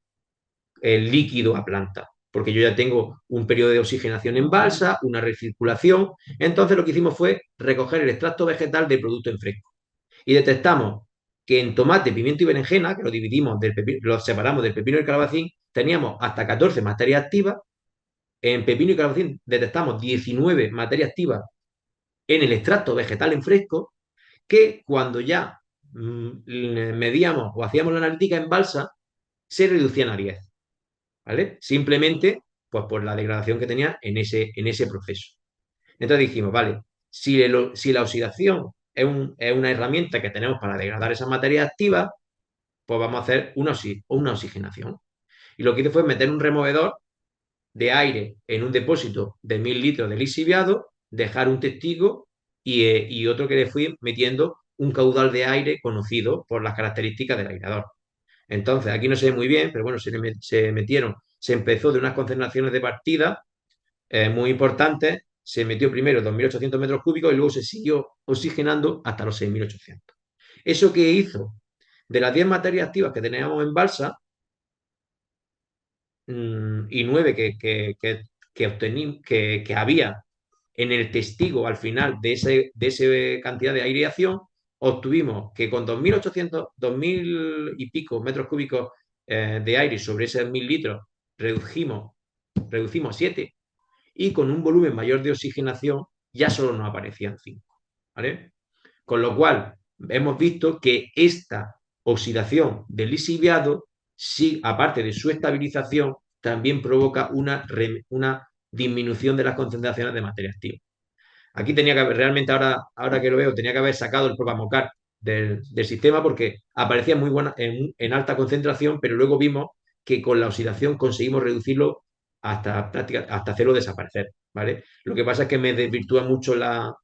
líquido a planta? Porque yo ya tengo un periodo de oxigenación en balsa, una recirculación. Entonces lo que hicimos fue recoger el extracto vegetal del producto en fresco. Y detectamos que en tomate, pimiento y berenjena, que lo dividimos, lo separamos del pepino y el calabacín, teníamos hasta 14 materias activas. En pepino y calabacín detectamos 19 materias activas en el extracto vegetal en fresco, que cuando ya medíamos o hacíamos la analítica en balsa, se reducían a 10. ¿Vale? Simplemente, pues por la degradación que tenía en ese proceso. Entonces dijimos, vale, si la oxidación es una herramienta que tenemos para degradar esas materias activas, pues vamos a hacer una oxigenación. Y lo que hice fue meter un removedor de aire en un depósito de 1000 litros de lixiviado, dejar un testigo y otro que le fui metiendo un caudal de aire conocido por las características del aireador. Entonces, aquí no se ve muy bien, pero bueno, se metieron, se empezó de unas concentraciones de partida muy importantes, se metió primero 2.800 metros cúbicos y luego se siguió oxigenando hasta los 6.800. ¿Eso qué hizo? De las 10 materias activas que teníamos en balsa y 9 que había en el testigo al final de esa cantidad de aireación, obtuvimos que con 2.800, 2.000 y pico metros cúbicos de aire sobre esos 1.000 litros reducimos 7 y con un volumen mayor de oxigenación ya solo nos aparecían 5. ¿Vale? Con lo cual, hemos visto que esta oxidación del lixiviado, sí, aparte de su estabilización, también provoca una disminución de las concentraciones de materia activa. Aquí tenía que haber, realmente ahora que lo veo, tenía que haber sacado el Propamocar del sistema porque aparecía muy buena en alta concentración, pero luego vimos que con la oxidación conseguimos reducirlo hasta hacerlo desaparecer. ¿Vale? Lo que pasa es que me desvirtúa mucho la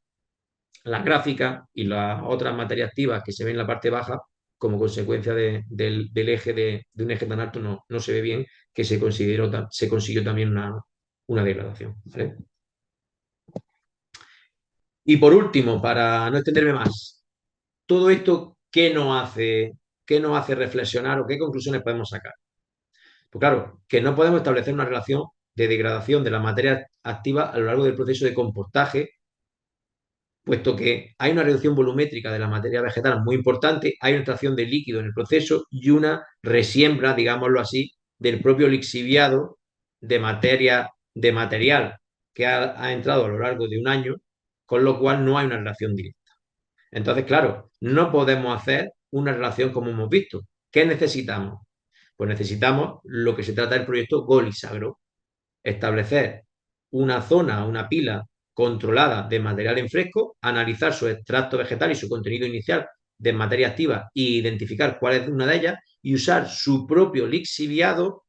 gráfica y las otras materias activas que se ven en la parte baja, como consecuencia del eje de un eje tan alto, no se ve bien, que se consiguió también una degradación. ¿Vale? Y por último, para no extenderme más, todo esto, qué nos hace reflexionar o qué conclusiones podemos sacar? Pues claro, que no podemos establecer una relación de degradación de la materia activa a lo largo del proceso de compostaje, puesto que hay una reducción volumétrica de la materia vegetal muy importante, hay una extracción de líquido en el proceso y una resiembra, digámoslo así, del propio lixiviado de material que ha entrado a lo largo de un año, con lo cual no hay una relación directa. Entonces, claro, no podemos hacer una relación como hemos visto. ¿Qué necesitamos? Pues necesitamos lo que se trata del proyecto Golisagro, establecer una zona, una pila controlada de material en fresco, analizar su extracto vegetal y su contenido inicial de materia activa e identificar cuál es una de ellas y usar su propio lixiviado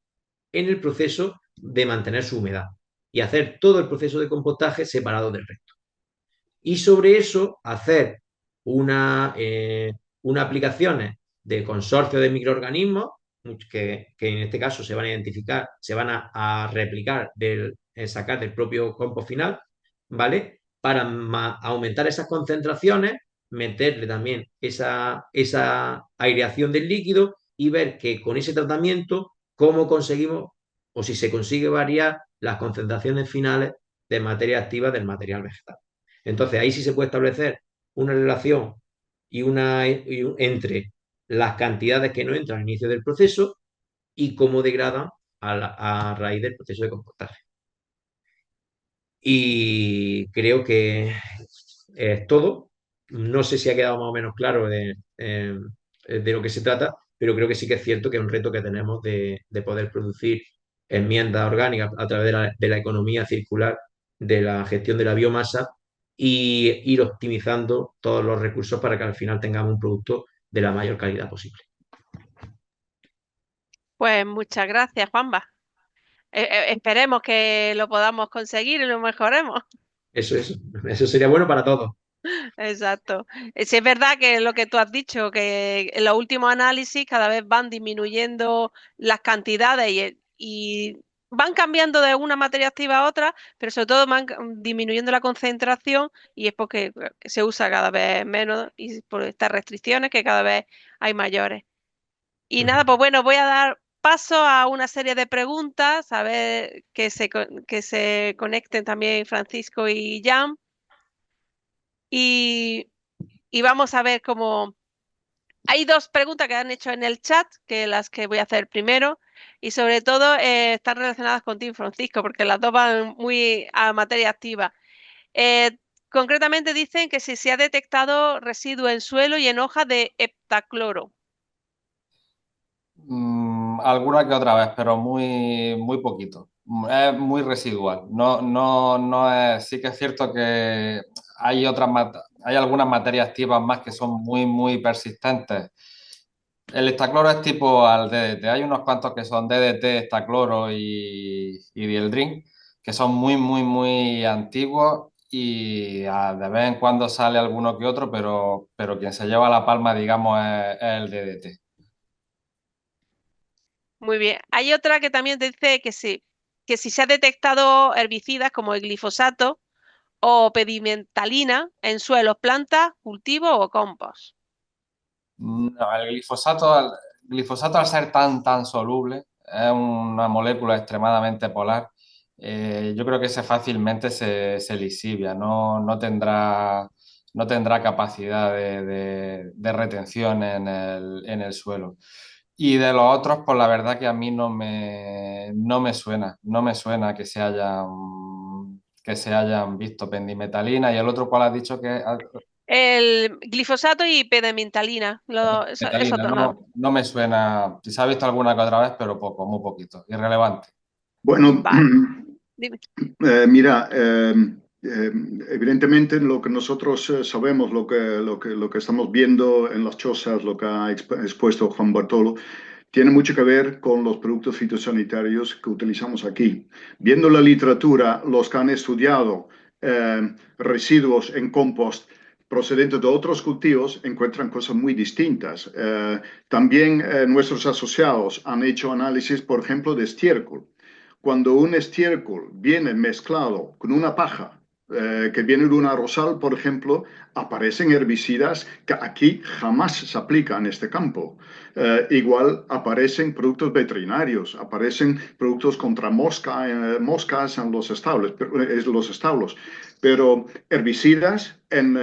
en el proceso de mantener su humedad y hacer todo el proceso de compostaje separado del resto. Y sobre eso hacer una aplicaciones de consorcio de microorganismos que en este caso se van a identificar, se van a replicar, sacar del propio compost final, ¿vale? Para aumentar esas concentraciones, meterle también esa aireación del líquido y ver que con ese tratamiento, cómo conseguimos o si se consigue variar las concentraciones finales de materia activa del material vegetal. Entonces ahí sí se puede establecer una relación entre las cantidades que no entran al inicio del proceso y cómo degradan a raíz del proceso de compostaje. Y creo que es todo. No sé si ha quedado más o menos claro de lo que se trata, pero creo que sí que es cierto que es un reto que tenemos de poder producir enmiendas orgánicas a través de la economía circular, de la gestión de la biomasa y ir optimizando todos los recursos para que al final tengamos un producto de la mayor calidad posible. Pues muchas gracias, Juanba. Esperemos que lo podamos conseguir y lo mejoremos. Eso sería bueno para todos. Exacto. Sí, es verdad que lo que tú has dicho, que en los últimos análisis cada vez van disminuyendo las cantidades y van cambiando de una materia activa a otra, pero sobre todo van disminuyendo la concentración y es porque se usa cada vez menos y por estas restricciones que cada vez hay mayores. Y nada, pues bueno, voy a dar paso a una serie de preguntas, a ver que se conecten también Francisco y Jan. Y, y vamos a ver cómo... Hay dos preguntas que han hecho en el chat, que las que voy a hacer primero, y sobre todo están relacionadas contigo, Francisco, porque las dos van muy a materia activa. Eh, Concretamente dicen que si se ha detectado residuo en suelo y en hoja de heptacloro. Alguna que otra vez, pero muy, muy poquito. Es muy residual. No es, sí que es cierto que hay hay algunas materias activas más que son muy, muy persistentes. El hexacloro es tipo al DDT. Hay unos cuantos que son DDT, hexacloro y dieldrin, que son muy, muy, muy antiguos y de vez en cuando sale alguno que otro, pero quien se lleva la palma, digamos, es el DDT. Muy bien. Hay otra que también dice que si se ha detectado herbicidas como el glifosato o pedimentalina en suelos, plantas, cultivo o compost. No, glifosato al ser tan soluble, es una molécula extremadamente polar, yo creo que ese fácilmente se lisivia, no tendrá capacidad de retención en el suelo. Y de los otros, pues la verdad que a mí no me suena que se hayan visto pendimetalina y el otro, ¿cuál has dicho que El glifosato y pedimentalina, eso metalina? no. No me suena. Si se ha visto alguna que otra vez, pero poco, muy poquito. Irrelevante. Bueno, Vale. Dime. mira, evidentemente lo que nosotros sabemos, lo que estamos viendo en las chozas, lo que ha expuesto Juan Bartolo, tiene mucho que ver con los productos fitosanitarios que utilizamos aquí. Viendo la literatura, los que han estudiado residuos en compost procedentes de otros cultivos encuentran cosas muy distintas. También nuestros asociados han hecho análisis, por ejemplo, de estiércol. Cuando un estiércol viene mezclado con una paja que viene de una rosal, por ejemplo, aparecen herbicidas que aquí jamás se aplican en este campo. Igual aparecen productos veterinarios, aparecen productos contra moscas en los establos, pero herbicidas en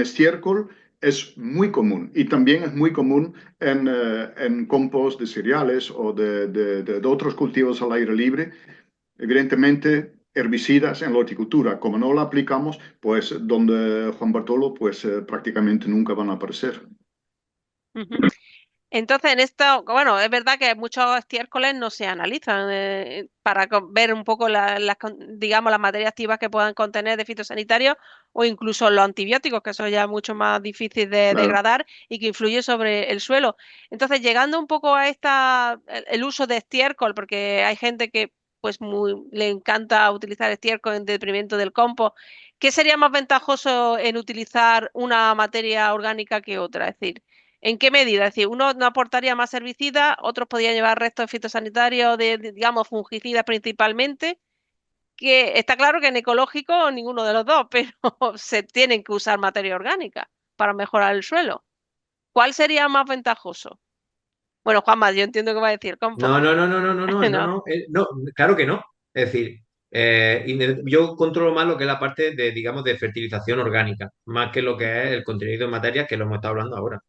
estiércol es muy común y también es muy común en compost de cereales o de otros cultivos al aire libre. Evidentemente, herbicidas en la horticultura, como no la aplicamos, pues donde Juan Bartolo, pues prácticamente nunca van a aparecer. Ujú. Entonces, en esto, bueno, es verdad que muchos estiércoles no se analizan para ver un poco digamos, las materias activas que puedan contener de fitosanitarios o incluso los antibióticos, que eso ya es mucho más difícil de Claro. degradar y que influye sobre el suelo. Entonces, llegando un poco a el uso de estiércol, porque hay gente que pues le encanta utilizar estiércol en detrimento del compost, ¿qué sería más ventajoso en utilizar una materia orgánica que otra? Es decir, ¿en qué medida? Es decir, uno no aportaría más herbicidas, otros podrían llevar restos fitosanitarios digamos, fungicidas principalmente, que está claro que en ecológico ninguno de los dos, pero se tienen que usar materia orgánica para mejorar el suelo. ¿Cuál sería más ventajoso? Bueno, Juanma, yo entiendo que va a decir compost. No, no, no, no, no, no, no, no, No. no, no, claro que no. Es decir, yo controlo más lo que es la parte de, digamos, de fertilización orgánica, más que lo que es el contenido de materias que lo hemos estado hablando ahora.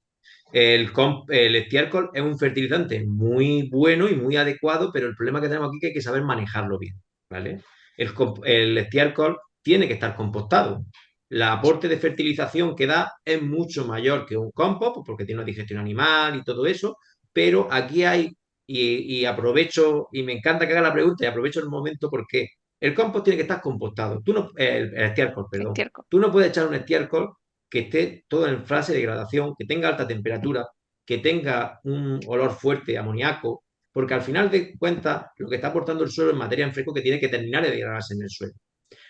El estiércol es un fertilizante muy bueno y muy adecuado, pero el problema que tenemos aquí es que hay que saber manejarlo bien, ¿vale? El estiércol tiene que estar compostado. El aporte de fertilización que da es mucho mayor que un compost, pues porque tiene una digestión animal y todo eso, pero aquí hay, y aprovecho, y me encanta que haga la pregunta y aprovecho el momento porque el compost tiene que estar compostado. Tú no, el estiércol, perdón. Estiércol. Tú no puedes echar un estiércol que esté todo en fase de degradación, que tenga alta temperatura, que tenga un olor fuerte, amoníaco, porque al final de cuentas lo que está aportando el suelo es materia en fresco que tiene que terminar de degradarse en el suelo.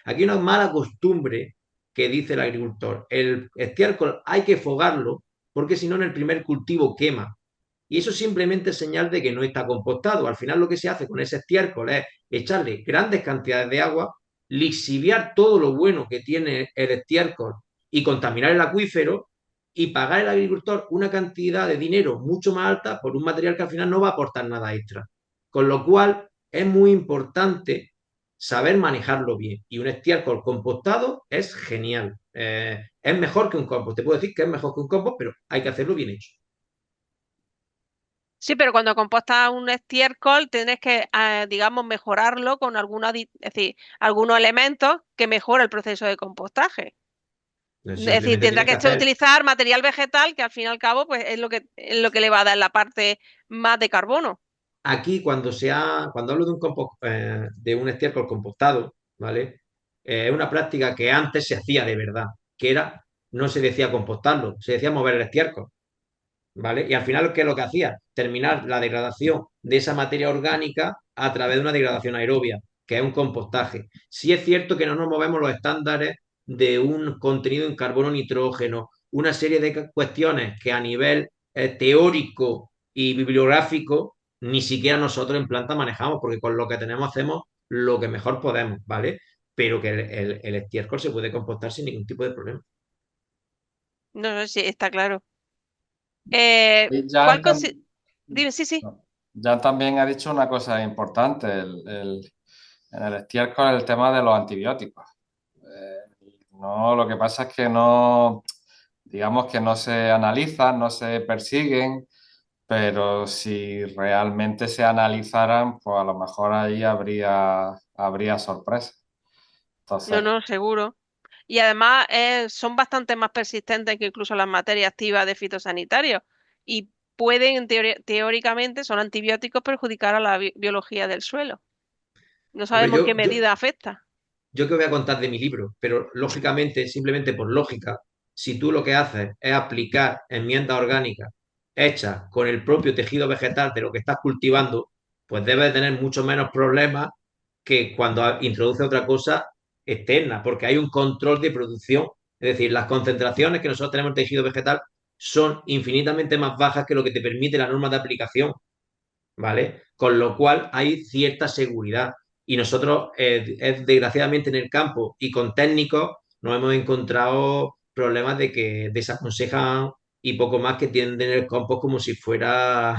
Aquí hay una mala costumbre que dice el agricultor, el estiércol hay que fogarlo porque si no en el primer cultivo quema. Y eso simplemente es señal de que no está compostado. Al final lo que se hace con ese estiércol es echarle grandes cantidades de agua, lixiviar todo lo bueno que tiene el estiércol y contaminar el acuífero y pagar al agricultor una cantidad de dinero mucho más alta por un material que al final no va a aportar nada extra. Con lo cual es muy importante saber manejarlo bien. Y un estiércol compostado es genial. Es mejor que un compost. Te puedo decir que es mejor que un compost, pero hay que hacerlo bien hecho. Sí, pero cuando compostas un estiércol tienes que, digamos, mejorarlo con es decir, algunos elementos que mejoren el proceso de compostaje. Es decir, Simplemente tendrá tienes que que hacer. utilizar material vegetal que al fin y al cabo pues, es lo que le va a dar la parte más de carbono. Aquí, cuando hablo de de un estiércol compostado, ¿vale? Es una práctica que antes se hacía de verdad, que era, no se decía compostarlo, se decía mover el estiércol, ¿vale? Y al final, ¿qué es lo que hacía? Terminar la degradación de esa materia orgánica a través de una degradación aerobia, que es un compostaje. Sí es cierto que no nos movemos los estándares de un contenido en carbono nitrógeno, una serie de cuestiones que a nivel teórico y bibliográfico ni siquiera nosotros en planta manejamos, porque con lo que tenemos hacemos lo que mejor podemos, ¿vale? Pero que el estiércol se puede compostar sin ningún tipo de problema. No, no, sí, está claro. Y ¿Cuál Jan, Dime, sí, sí. no, Jan también ha dicho una cosa importante, en el estiércol el tema de los antibióticos. No, lo que pasa es que no, digamos que no se analizan, no se persiguen, pero si realmente se analizaran, pues a lo mejor ahí habría sorpresa. No, Entonces, no, seguro. Y además son bastante más persistentes que incluso las materias activas de fitosanitarios y pueden, teóricamente, son antibióticos, perjudicar a la biología del suelo. No Hombre, sabemos en qué medida afecta. yo que voy a contar de mi libro, pero lógicamente, simplemente por lógica, si tú lo que haces es aplicar enmiendas orgánicas hechas con el propio tejido vegetal de lo que estás cultivando, pues debes tener mucho menos problemas que cuando introduce otra cosa externa, porque hay un control de producción. Es decir, las concentraciones que nosotros tenemos en tejido vegetal son infinitamente más bajas que lo que te permite la norma de aplicación. ¿Vale? Con lo cual hay cierta seguridad. Y nosotros, desgraciadamente en el campo y con técnicos, nos hemos encontrado problemas de que desaconsejan y poco más que tienden el compost como si fuera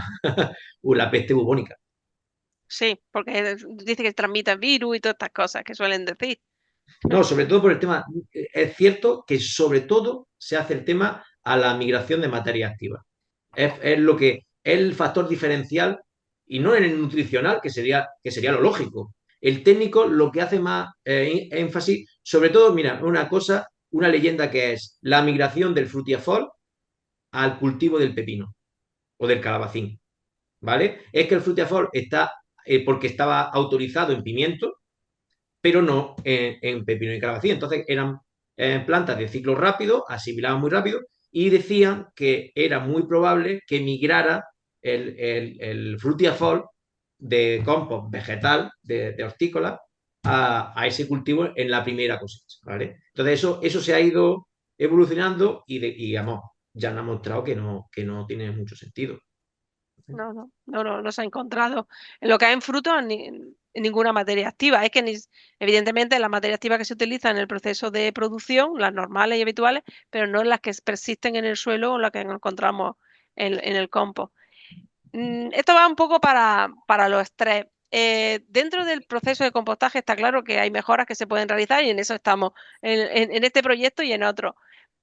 la peste bubónica. Sí, porque dice que transmiten virus y todas estas cosas que suelen decir. No, sobre todo por el tema, es cierto que sobre todo se hace el tema a la migración de materia activa. Es lo que es el factor diferencial y no en el nutricional, que sería lo lógico. El técnico lo que hace más énfasis, sobre todo, mira, una cosa, una leyenda que es la migración del frutiafol al cultivo del pepino o del calabacín, ¿vale? Es que el Frutiafor está, porque estaba autorizado en pimiento, pero no en pepino y calabacín. Entonces eran plantas de ciclo rápido, asimilaban muy rápido, y decían que era muy probable que migrara el Frutiafor de compost vegetal, de hortícola, a ese cultivo en la primera cosecha, ¿vale? Entonces eso se ha ido evolucionando y digamos, ya han mostrado que no tiene mucho sentido. No se ha encontrado en lo que hay en frutos en ninguna materia activa. Es que evidentemente las materias activas que se utilizan en el proceso de producción, las normales y habituales, pero no las que persisten en el suelo o las que encontramos en el compost. Esto va un poco para los estrés. Dentro del proceso de compostaje está claro que hay mejoras que se pueden realizar y en eso estamos, en este proyecto y en otros.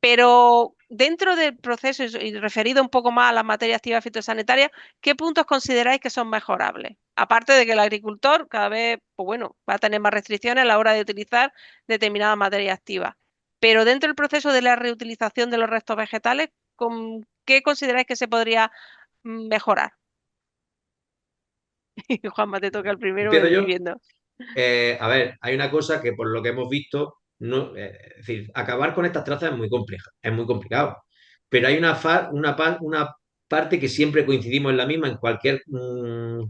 Pero dentro del proceso y referido un poco más a las materias activas fitosanitarias, ¿qué puntos consideráis que son mejorables? Aparte de que el agricultor cada vez, pues bueno, va a tener más restricciones a la hora de utilizar determinadas materias activas. Pero dentro del proceso de la reutilización de los restos vegetales, ¿qué consideráis que se podría mejorar? Juanma, te toca el primero, me Empiezo estoy yo. viendo. A ver, hay una cosa que por lo que hemos visto, no, es decir, acabar con estas trazas es muy compleja, es muy complicado. Pero hay una parte que siempre coincidimos en la misma en cualquier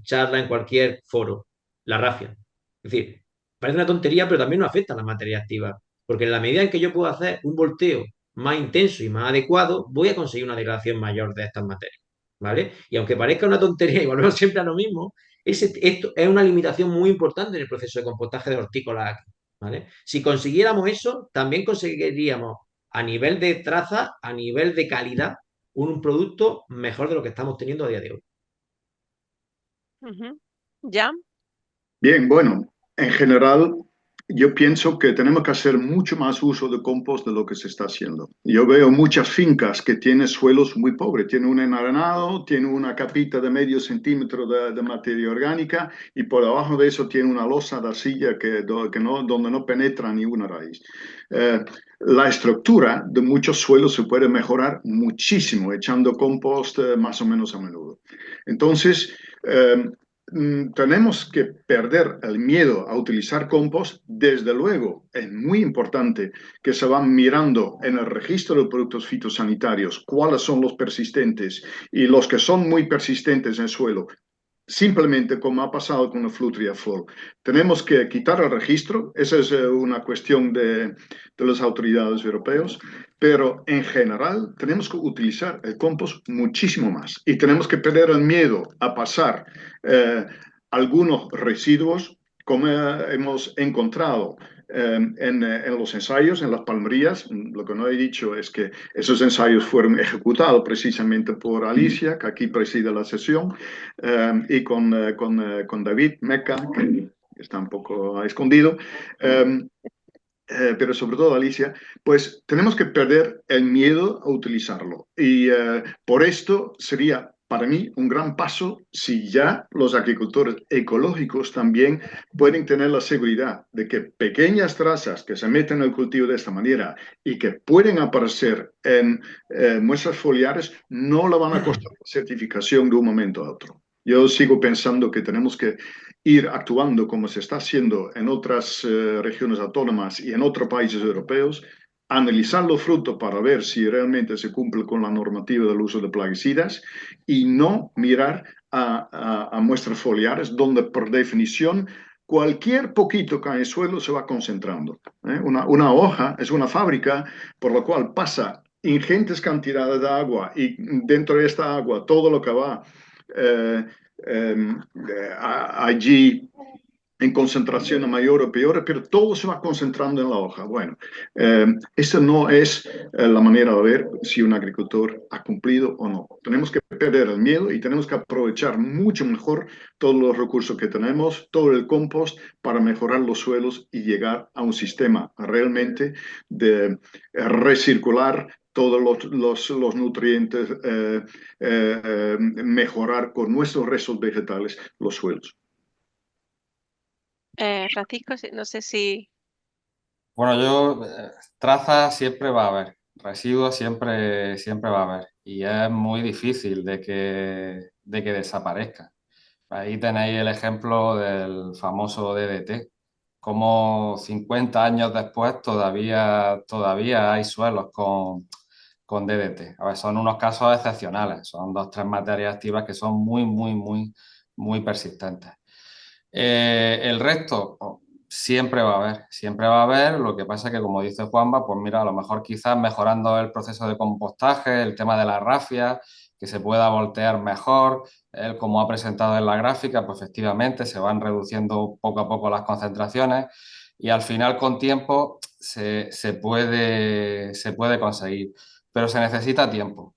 charla, en cualquier foro, la rafia. Es decir, parece una tontería, pero también nos afecta a las materias activas. Porque en la medida en que yo puedo hacer un volteo más intenso y más adecuado, voy a conseguir una degradación mayor de estas materias. ¿Vale? Y aunque parezca una tontería y volvemos siempre a lo mismo, esto es una limitación muy importante en el proceso de compostaje de hortícolas aquí, ¿vale? Si consiguiéramos eso, también conseguiríamos a nivel de traza, a nivel de calidad, un producto mejor de lo que estamos teniendo a día de hoy. ¿Ya? Bien, bueno, en general yo pienso que tenemos que hacer mucho más uso de compost de lo que se está haciendo. Yo veo muchas fincas que tienen suelos muy pobres, tienen un enarenado, tienen una capita de medio centímetro de materia orgánica y por debajo de eso tiene una losa de arcilla donde no penetra ni una raíz. La estructura de muchos suelos se puede mejorar muchísimo echando compost más o menos a menudo. Entonces, tenemos que perder el miedo a utilizar compost. Desde luego, es muy importante que se van mirando en el registro de productos fitosanitarios cuáles son los persistentes y los que son muy persistentes en el suelo. Simplemente como ha pasado con el Flutriafol. Tenemos que quitar el registro, esa es una cuestión de las autoridades europeas, pero en general tenemos que utilizar el compost muchísimo más y tenemos que perder el miedo a pasar algunos residuos como hemos encontrado en los ensayos, en las palmerías. Lo que no he dicho es que esos ensayos fueron ejecutados precisamente por Alicia, que aquí preside la sesión, y con David Meca, que está un poco escondido. Pero sobre todo Alicia, pues tenemos que perder el miedo a utilizarlo. Y por esto sería para mí un gran paso si ya los agricultores ecológicos también pueden tener la seguridad de que pequeñas trazas que se meten en el cultivo de esta manera y que pueden aparecer en muestras foliares no la van a costar la certificación de un momento a otro. Yo sigo pensando que tenemos que ir actuando como se está haciendo en otras regiones autónomas y en otros países europeos, analizar los frutos para ver si realmente se cumple con la normativa del uso de plaguicidas y no mirar a muestras foliares donde por definición cualquier poquito que hay en el suelo se va concentrando. Una hoja es una fábrica por la cual pasa ingentes cantidades de agua y dentro de esta agua todo lo que va allí en concentración mayor o peor, pero todo se va concentrando en la hoja. Bueno, esa no es la manera de ver si un agricultor ha cumplido o no. Tenemos que perder el miedo y tenemos que aprovechar mucho mejor todos los recursos que tenemos, todo el compost, para mejorar los suelos y llegar a un sistema realmente de recircular todos los nutrientes, mejorar con nuestros restos vegetales los suelos. Francisco, no sé si... Bueno, trazas siempre va a haber. Residuos siempre va a haber y es muy difícil de que desaparezca. Ahí tenéis el ejemplo del famoso DDT, como 50 años después todavía hay suelos con DDT. A ver, son unos casos excepcionales, son 2 o 3 materias activas que son muy persistentes. El resto siempre va a haber, siempre va a haber. Lo que pasa es que, como dice Juanma, pues mira, a lo mejor quizás mejorando el proceso de compostaje, el tema de la rafia, que se pueda voltear mejor. Él, como ha presentado en la gráfica, pues efectivamente se van reduciendo poco a poco las concentraciones y al final con tiempo se puede conseguir, pero se necesita tiempo.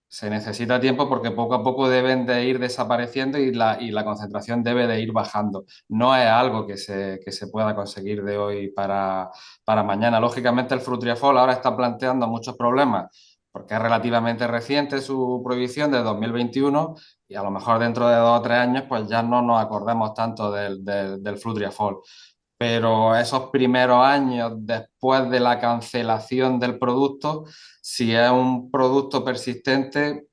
Se necesita tiempo porque poco a poco deben de ir desapareciendo y la concentración debe de ir bajando. No es algo que se pueda conseguir de hoy para mañana. Lógicamente el frutriafol ahora está planteando muchos problemas porque es relativamente reciente su prohibición de 2021 y a lo mejor dentro de 2 o 3 años pues ya no nos acordemos tanto del frutriafol, pero esos primeros años después de la cancelación del producto, si es un producto persistente,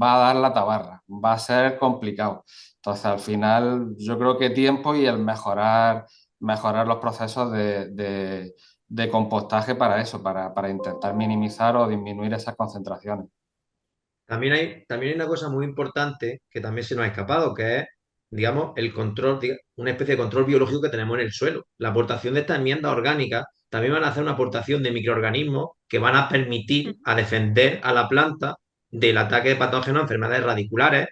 va a dar la tabarra, va a ser complicado. Entonces, al final, yo creo que tiempo y el mejorar los procesos de compostaje para eso, para intentar minimizar o disminuir esas concentraciones. También hay una cosa muy importante que también se nos ha escapado, que es, digamos, el control, una especie de control biológico que tenemos en el suelo. La aportación de estas enmiendas orgánicas también van a hacer una aportación de microorganismos que van a permitir a defender a la planta del ataque de patógenos, enfermedades radiculares.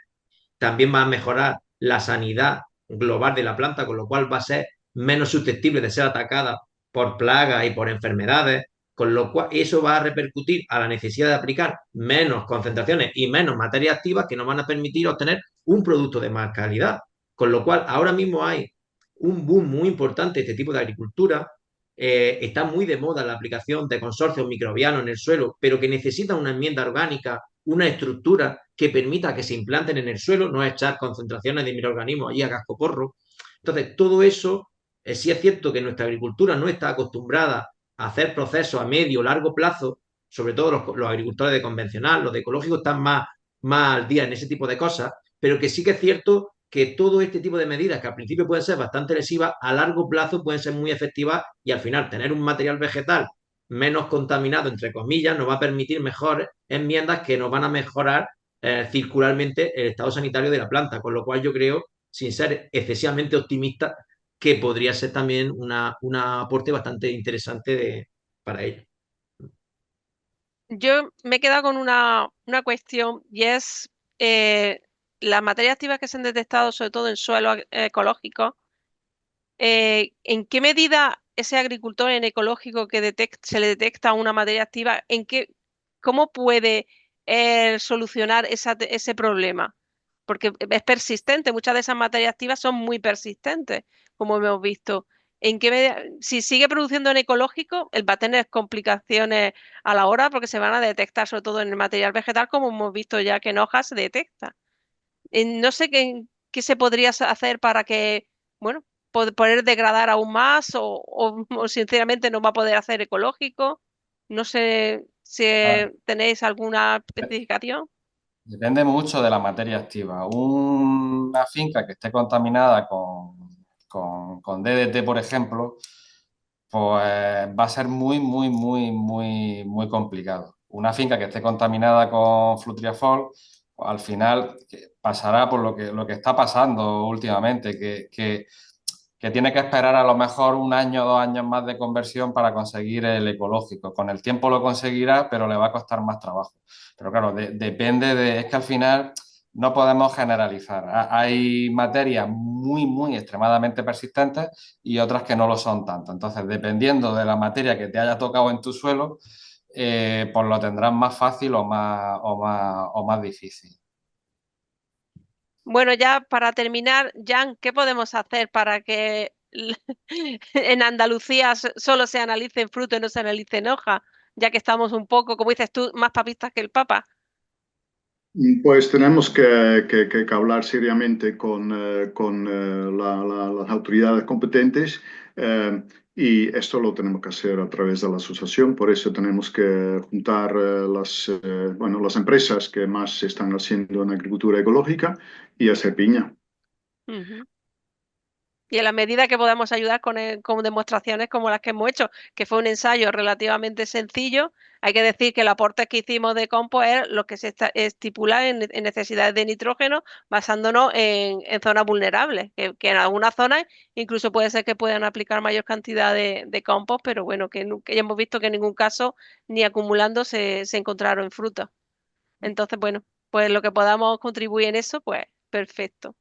También va a mejorar la sanidad global de la planta, con lo cual va a ser menos susceptible de ser atacada por plagas y por enfermedades, con lo cual eso va a repercutir a la necesidad de aplicar menos concentraciones y menos materias activas que nos van a permitir obtener un producto de más calidad. Con lo cual, ahora mismo hay un boom muy importante de este tipo de agricultura. Está muy de moda la aplicación de consorcios microbianos en el suelo, pero que necesita una enmienda orgánica, una estructura que permita que se implanten en el suelo, no echar concentraciones de microorganismos allí a cascoporro. Entonces, todo eso, sí es cierto que nuestra agricultura no está acostumbrada a hacer procesos a medio o largo plazo, sobre todo los agricultores de convencional, los de ecológicos están más al día en ese tipo de cosas, pero que sí que es cierto que todo este tipo de medidas, que al principio pueden ser bastante lesivas, a largo plazo pueden ser muy efectivas y al final tener un material vegetal menos contaminado, entre comillas, nos va a permitir mejores enmiendas que nos van a mejorar circularmente el estado sanitario de la planta, con lo cual yo creo, sin ser excesivamente optimista, que podría ser también un aporte bastante interesante para ello. Yo me he quedado con una cuestión y es las materias activas que se han detectado, sobre todo en suelos ecológicos. ¿En qué medida ese agricultor en ecológico que se le detecta una materia activa, cómo puede solucionar ese problema? Porque es persistente, muchas de esas materias activas son muy persistentes, como hemos visto. ¿En qué medida, si sigue produciendo en ecológico, él va a tener complicaciones a la hora porque se van a detectar, sobre todo en el material vegetal, como hemos visto ya que en hojas se detecta? No sé qué se podría hacer para que, bueno, poder degradar aún más o sinceramente no va a poder hacer ecológico. No sé si A ver, tenéis alguna especificación. depende mucho de la materia activa. Una finca que esté contaminada con DDT, por ejemplo, pues va a ser muy complicado. Una finca que esté contaminada con flutriafol, pues al final pasará por lo que está pasando últimamente, que tiene que esperar a lo mejor 1 año o 2 años más de conversión para conseguir el ecológico. Con el tiempo lo conseguirá, pero le va a costar más trabajo. Pero claro, depende es que al final no podemos generalizar. Hay materias muy extremadamente persistentes y otras que no lo son tanto. Entonces, dependiendo de la materia que te haya tocado en tu suelo, pues lo tendrás más fácil o más difícil. Bueno, ya para terminar, Jan, ¿qué podemos hacer para que en Andalucía solo se analice en fruto y no se analice en hoja? Ya que estamos un poco, como dices tú, más papistas que el Papa. Pues tenemos que hablar seriamente con las autoridades competentes, y esto lo tenemos que hacer a través de la asociación. Por eso tenemos que juntar bueno, las empresas que más se están haciendo en agricultura ecológica y hacer piña. Ujú. Y en la medida que podamos ayudar con demostraciones como las que hemos hecho, que fue un ensayo relativamente sencillo, hay que decir que el aporte que hicimos de compost es lo que se estipula en necesidades de nitrógeno, basándonos en zonas vulnerables, que en algunas zonas incluso puede ser que puedan aplicar mayor cantidad de compost, pero bueno, que ya hemos visto que en ningún caso ni acumulando se encontraron frutas. Entonces, bueno, pues lo que podamos contribuir en eso, pues perfecto.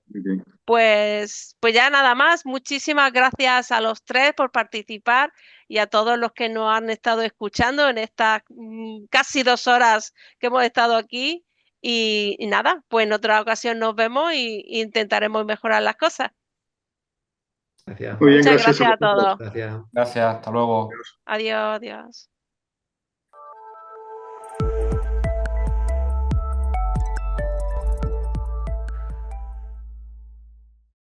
Muy bien. Pues ya nada más. Muchísimas gracias a los tres por participar y a todos los que nos han estado escuchando en estas casi 2 horas que hemos estado aquí. Y nada, pues en otra ocasión nos vemos y intentaremos mejorar las cosas. Gracias. Muy bien, Muchas gracias a gracias a vosotros. todos. Gracias. Gracias, hasta luego. Adiós, adiós.